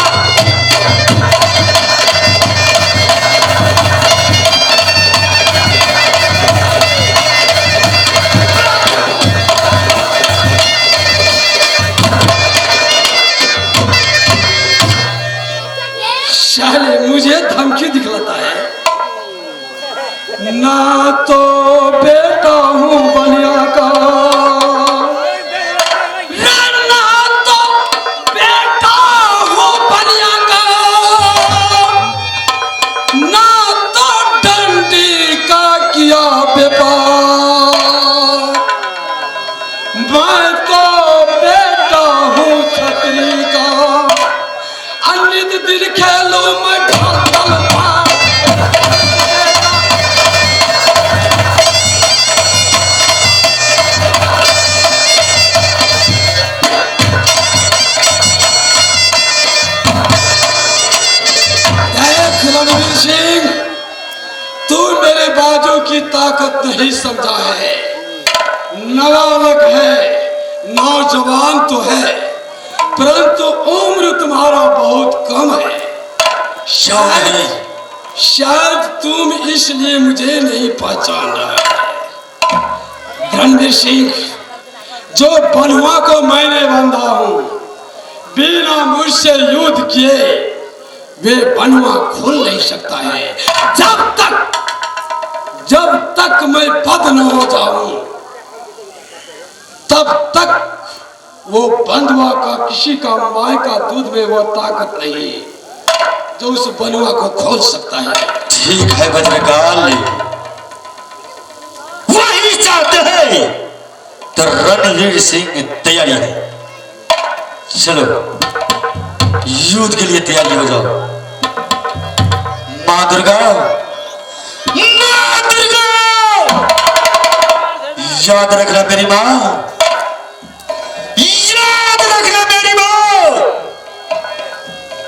शाले मुझे धमकी दिखलाता है। ना तो बेटा हूँ बलिया का, ना तो बेटा हूँ बलिया का, ना तो डंडी का किया व्यापार। मैं तो बेटा हूँ छतरी का, अन्य दिल खेलो मैं ढल पार। रणवीर सिंह, तू मेरे बाजू की ताकत नहीं समझा है। नाबालग है, नौजवान तो है, परंतु उम्र तुम्हारा बहुत कम है। शायद तुम इसलिए मुझे नहीं पहचान रहे। रणवीर सिंह, जो बनुआ को मैंने बंधा हूं, बिना मुझसे युद्ध किए वे बनुआ खुल नहीं सकता है। जब तक मैं बद न हो जाऊं, तब तक वो बंधुआ का किसी का माय का दूध में वो ताकत नहीं जो उस बनुआ को खोल सकता है। ठीक है बद्रकाल, वही चाहते हैं तो रणवीर सिंह तैयारी है। चलो युद्ध के लिए तैयारी हो जाओ। माँ दुर्गा, माँ दुर्गा, याद रखना मेरी माँ, याद रखना मेरी माँ।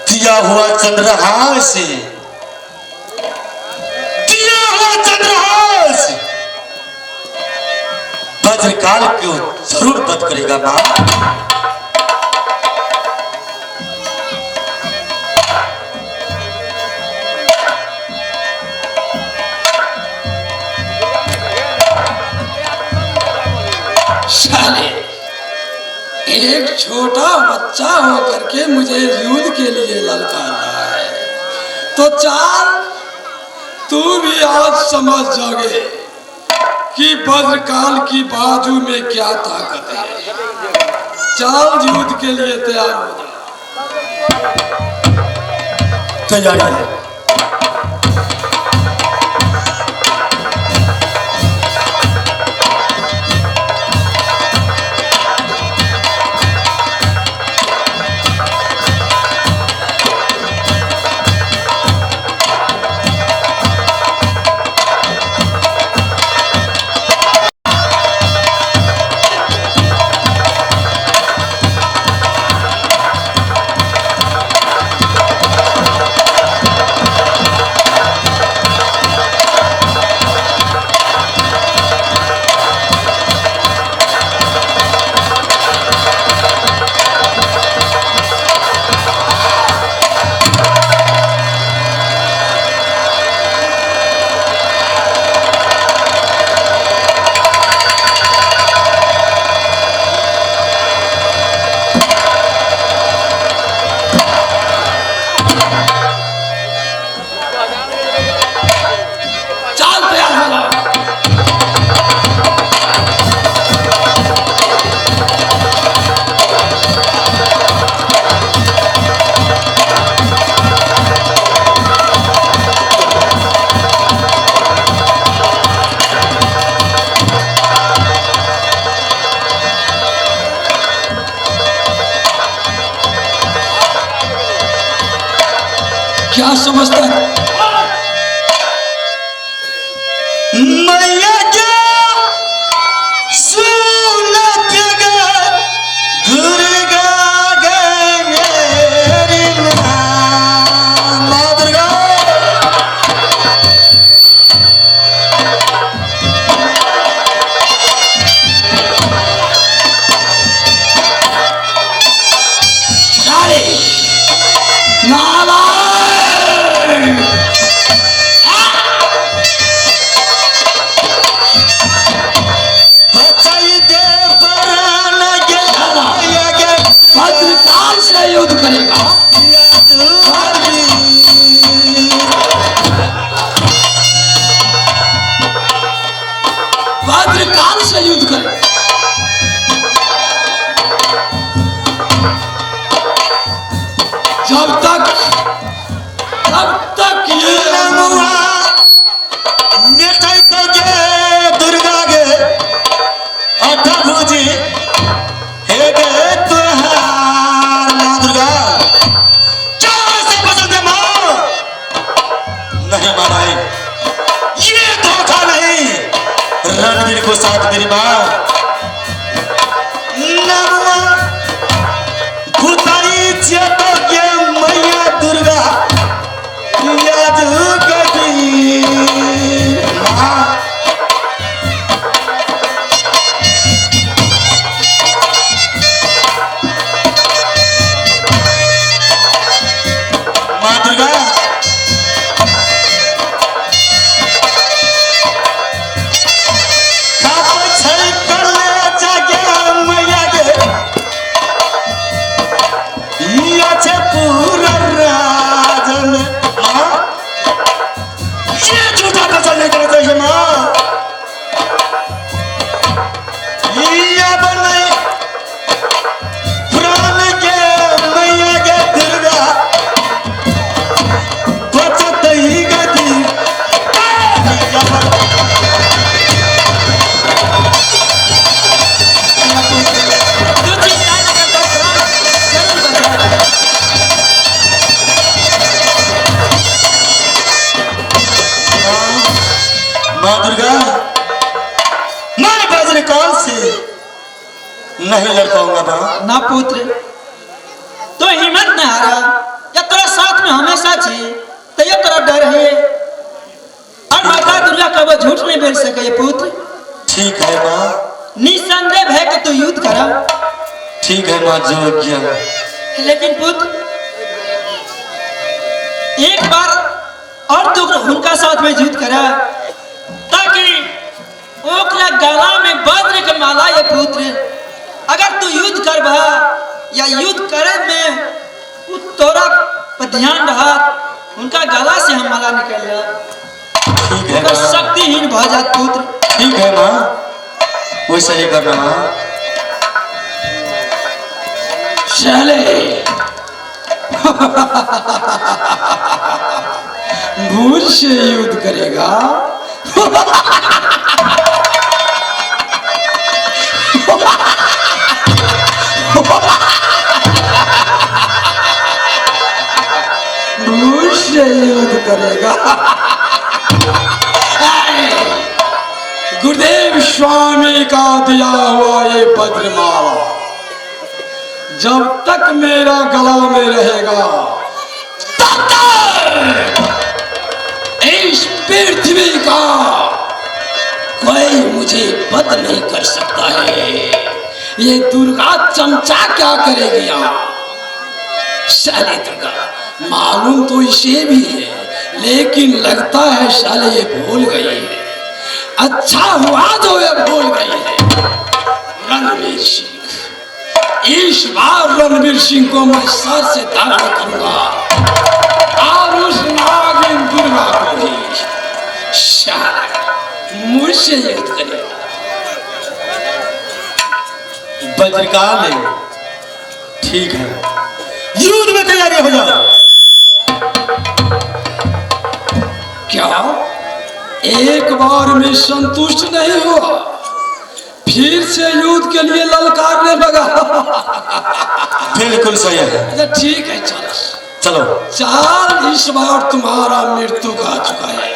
दिया हुआ चंद्रहास, दिया हुआ चंद्रहास बद्रकाल को जरूर बंद करेगा माँ। शाले, एक छोटा बच्चा होकर के मुझे युद्ध के लिए ललकार रहा है, तो चाल तू भी आज समझ जाओगे कि बद्रकाल की बाजू में क्या ताकत है। चाल युद्ध के लिए तैयार हो जा। तैयारी है। क्या समझता है? मैया क्या सुनत गा दुर्गा गे मेरी माँ दुर्गा। भद्रकाल से युद्ध करेगा। भद्रकाल से युद्ध करेगा। जब तक ये दुर्गा गे अठभुजी हे गे तुहार माँ दुर्गा। क्या ऐसा पसंद है माँ? नहीं मानाई, ये धोखा नहीं। रणवीर को साथ मेरी माँ खुदाई चेतो के मैया दुर्गा याद करी माँ। माँ दुर्गा पूरा राजन माँ ये झूठा फसल नहीं करना चाहिए माँ। ये बने प्राण के मैया के दुर्गा बचत ही गति। माँ दुर्गा मैं वज्रकाल से नहीं लड़ पाऊंगा माँ। ना पुत्र, तो हिम्मत न हारा या तेरा साथ में हमेशा छी तो ये तेरा डर है। और माता दुर्गा कब झूठ नहीं बोल सके पुत्र। ठीक है माँ, निसंदेह है कि तू युद्ध करा। ठीक है माँ, जो आज्ञा। लेकिन पुत्र एक बार और तू उनका साथ में युद्ध करा ताकि ओकरा गला में वज्र के माला ये पुत्र। अगर तू युद्ध करबा या युद्ध करे में उ तोरा पर ध्यान रहा, उनका गला से हम माला निकल जा, ठीक है माँ, शक्तिहीन भ जात पुत्र। ठीक है माँ, वैसा ही करना माँ। चले मुझसे युद्ध करेगा। मुझसे युद्ध करेगा। गुरुदेव स्वामी का दिया हुआ ये पद्रमाला जब तक मेरा गला में रहेगा तब तक इस पृथ्वी का कोई मुझे बद नहीं कर सकता है। ये दुर्गा चमचा क्या करेगी यहाँ? साले दुर्गा मालूम तो इसे भी है, लेकिन लगता है साले ये भूल गई है। अच्छा हुआ जो ये भूल गई है। रणवीर सिंह, इस बार रणवीर सिंह को मैं सर से धारण करूंगा और उस नागिन दुर्गा को भी मुझसे युद्ध करेगा। वज्रकाल ठीक है, युद्ध में तैयारी हो जाओ। क्या एक बार में संतुष्ट नहीं हुआ, फिर से युद्ध के लिए ललकारने लगा? बिल्कुल सही है। ठीक है, चलो चलो चाल इस बार तुम्हारा मृत्यु का चुका है।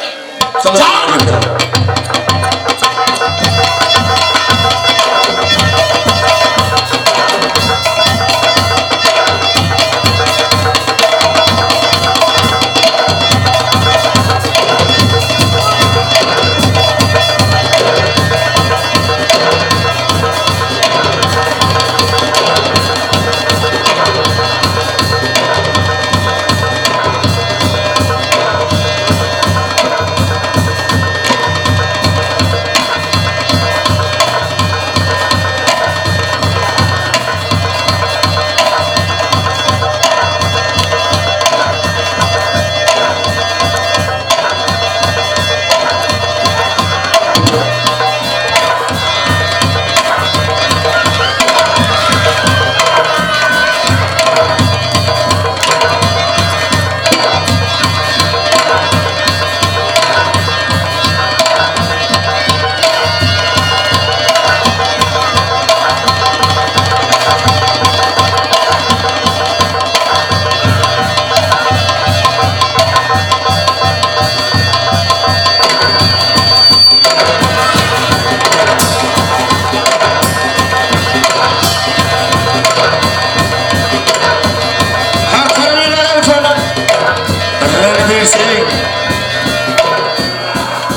चलो आगे बढ़ो।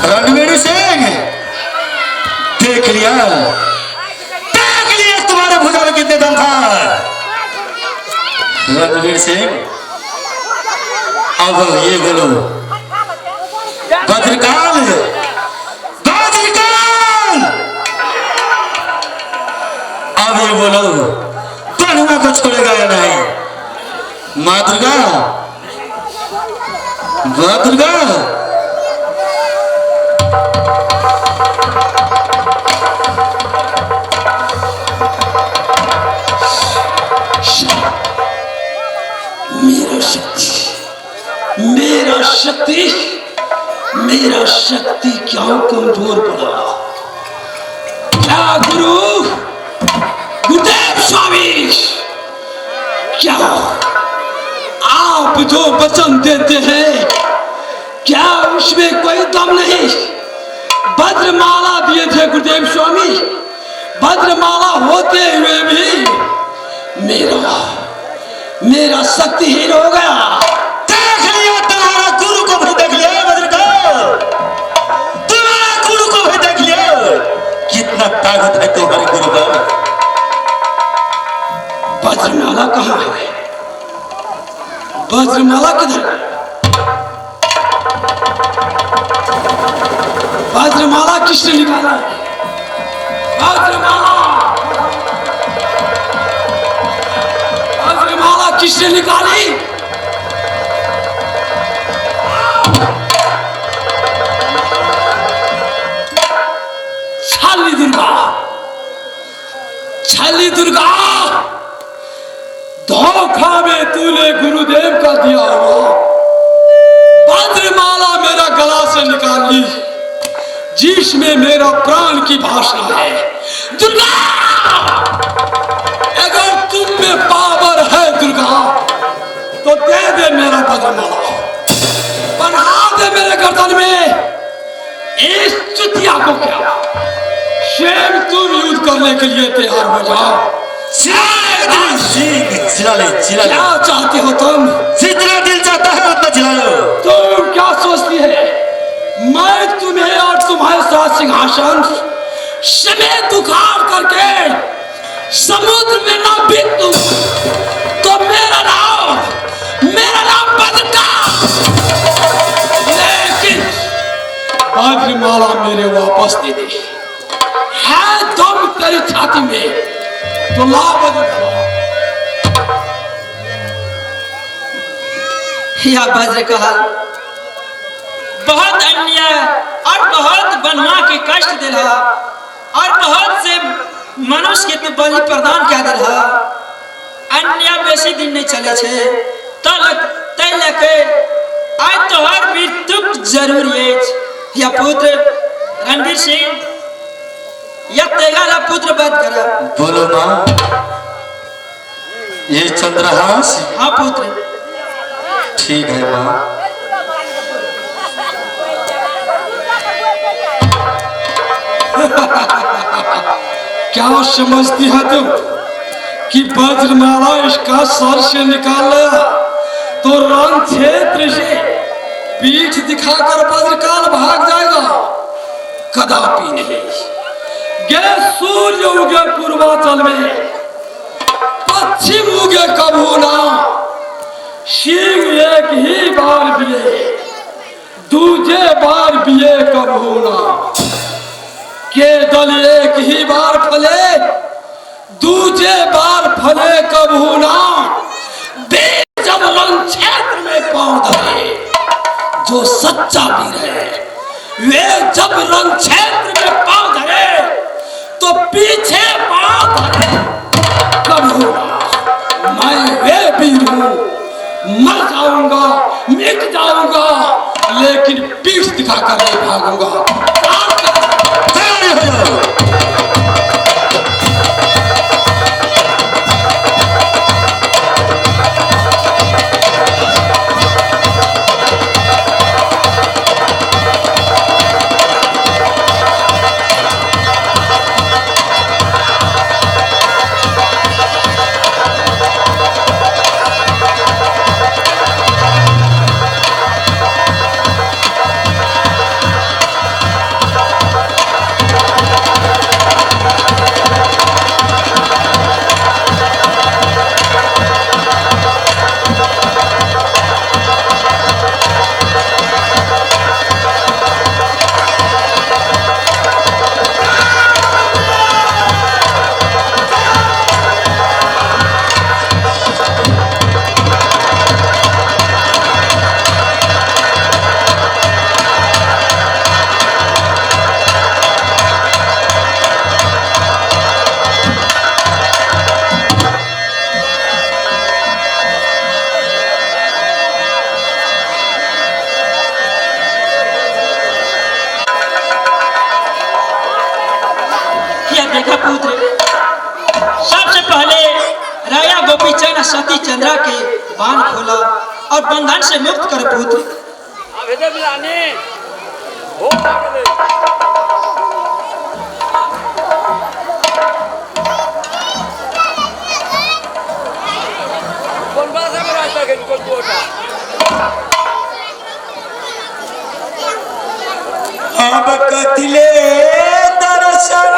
रणवीर सिंह देख लिया तुम्हारे भुजा में कितने दम था। रणवीर सिंह अब ये बोलो भद्रकाल भद्रकाल अब ये बोलो पनुआ को छोड़ेगा या नहीं। माँ दुर्गा माँ दुर्गा मेरा शक्ति क्या कमजोर पड़ा। क्या गुरुदेव स्वामी, क्या आप जो वचन देते हैं क्या उसमें कोई दम नहीं। भद्रमाला दिए थे गुरुदेव स्वामी, भद्रमाला होते हुए भी मेरा शक्तिहीन हो गया। देख लिया तुम्हारा गुरु को भी देख लिया भद्रकाल, तुम्हारा गुरु को भी देख लिया। कितना ताकत है तुम्हारे गुरु का। भद्रमाला कहाँ है? भद्रमाला किधर है? भद्रमाला किसने निकाला? भद्रमाला किसने निकाली? छली दुर्गा धोखा में तूने गुरुदेव का दिया हुआ भद्रमाला मेरा गला से निकाल ली, जिसमें मेरा प्राण की भाषा है। दुर्गा, अगर तुम में पावर है दुर्गा तो दे दे मेरा भद्रमाला, बना दे मेरे गर्दन में। इस चुतिया को क्या स्वयं तुम युद्ध करने के लिए तैयार हो जाओ। क्या चाहते हो तुम? जितना दिल चाहता है उतना चिल्ला लो। तुम क्या सोचती है मैं तुम्हें और तुम्हारे साथ सिंहासन समेत उखाड़ करके समुद्र में ना बीत दूं तो मेरा नाम भद्रकाल। लेकिन भद्रमाला मेरे वापस दे दे। है दम तेरी छाती में तो ला भद्रकाल। या भद्रकाल, बहुत अन्याय और बहुत बनवा के कष्ट दे रहा और बहुत से मनुष्य के तो बलि प्रदान क्या दे रहा। अन्याय बेसी दिन नहीं चले छे तय लेके आज तो हर मृत्यु जरूर है। या पुत्र रणवीर सिंह या तेगाला पुत्र वध करा। बोलो माँ, ये चंद्रहास हाँ पुत्र, ठीक है माँ। क्या समझती है तुम कि वज्रमाला इसका सर से निकाल लिया तो रण क्षेत्र से पीठ दिखाकर वज्रकाल भाग जाएगा? कदापि नहीं। गे सूर्य उगे पूर्वांचल में, पश्चिम उगे कभू ना। सिंह एक ही बार बिये, दूजे बार बिये कभू ना। के दल एक ही बार फले, दूजे बार फले कभू ना। वीर जब रण क्षेत्र में पांव धरे, जो सच्चा वीर है वे जब रण क्षेत्र में पांव धरे तो पीछे पांव धरे कभू ना। मैं वे वीर हूँ, मर जाऊंगा, मिट जाऊंगा, लेकिन पीठ दिखाकर नहीं भागूंगा। देखा पुत्र, सबसे पहले राजा गोपीचंद सती चंद्रा के बाण खोला और बंधन से मुक्त कर पुत्र। अब कतिले दर्शन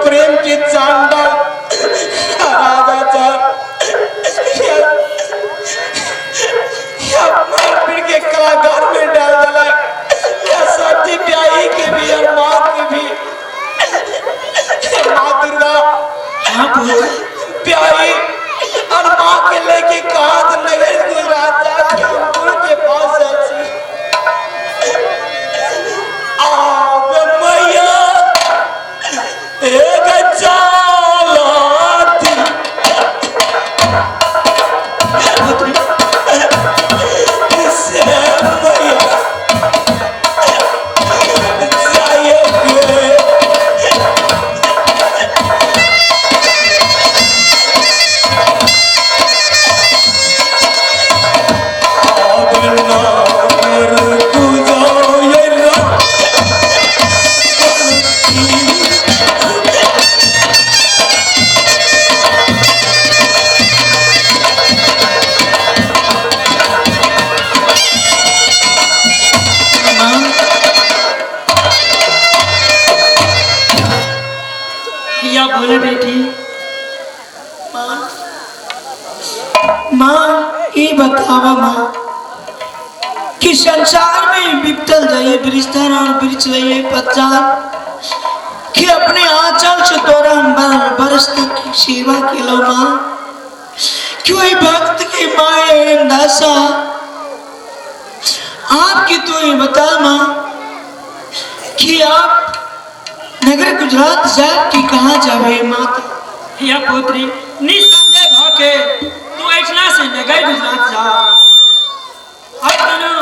प्रेम के चांदा राजा के कलाकार में डाल डाला या सती ब्याही के भी और माँ के भी। माँ दुर्गा बतावा माँ कि संसार में बिपतल जाइए बिरिस्तर और बिरच जाइए पचार कि अपने आंचल से तोरा बरस तक की सेवा के लो माँ क्यों ही भक्त की माए दासा आपकी तो ये बता माँ कि आप नगर गुजरात जाए कि कहाँ जावे माता या पुत्री निसंदेह भाके तू ऐठना से नगर गुजरात जा और तनु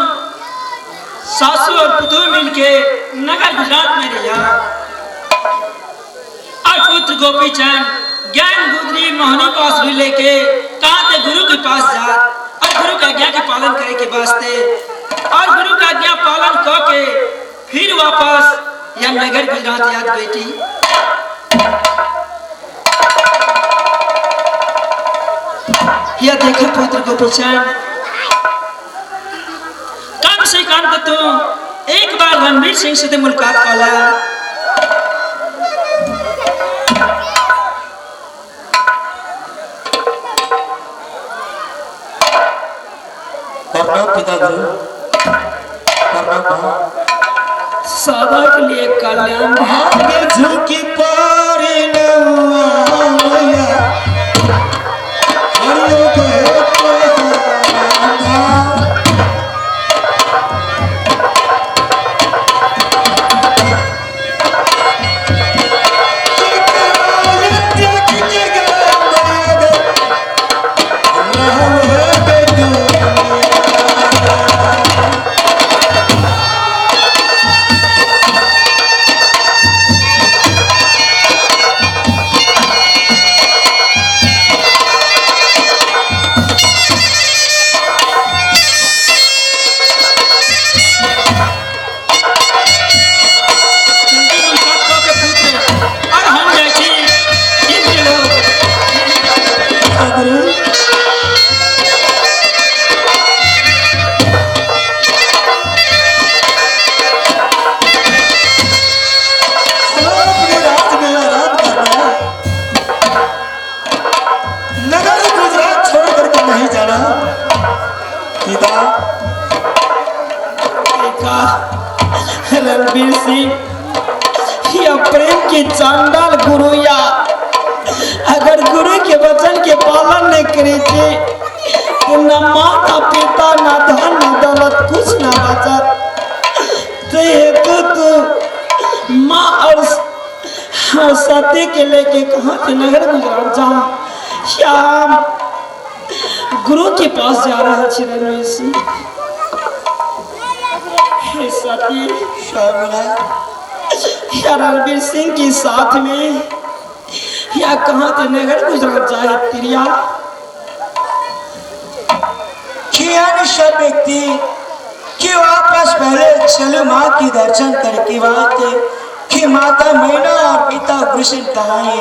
सासू और पुतू मिलके नगर गुजरात में रह जा और पुत्र गोपी चंद ज्ञान गुदरी मोहनी पास भी लेके कहाँ ते गुरु के पास जा और गुरु का आज्ञा के पालन करे के वास्ते और गुरु का आज्ञा पालन करके फिर वापस या नगर गुजरात याद बेटी या देखा पुत्र गोपी चंद कम से कम तो तू एक बार रणवीर सिंह से मुलाकात काला करना पिता गुरु करना सदा के लिए कल्याण आगे झुकी पारी नौया हरियो के रणवीर सिंह या प्रेम की चांडाल गुरु या अगर गुरु के वचन के पालन नहीं करे थे तो न माँ न पिता न धन न दौलत कुछ न बचा तो हेतु तो माँ और सत्य के लेके कहाँ थे नगर गुजरात जा श्याम गुरु के पास जा रहा है रणवीर सिंह सती या रणवीर सिंह के साथ में या कहाँ थे नगर गुजरात जाए तिरिया सब व्यक्ति कि वापस पहले चलो माँ की दर्शन करके बात कि माता मैना और पिता गुरु कहाँ है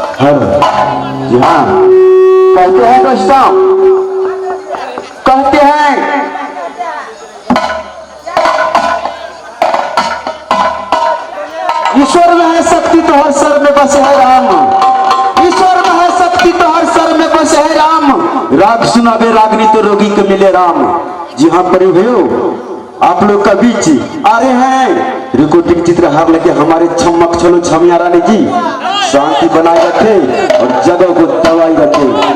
जी हाँ, कहते हैं दोस्तों, कहते हैं ईश्वर में है शक्ति तो हर सर में बसे है राम। ईश्वर में है शक्ति तो हर सर में बसे है राम। राग सुनावे रागनी तो रोगी को मिले राम। जी हाँ परे भयो, आप लोग का बीच आ रहे हैं रिकॉर्डिंग चित्रहार लेके हमारे छमक छलो छमिया रानी जी शांति बनाए रखे और जगह को दवाई रखे।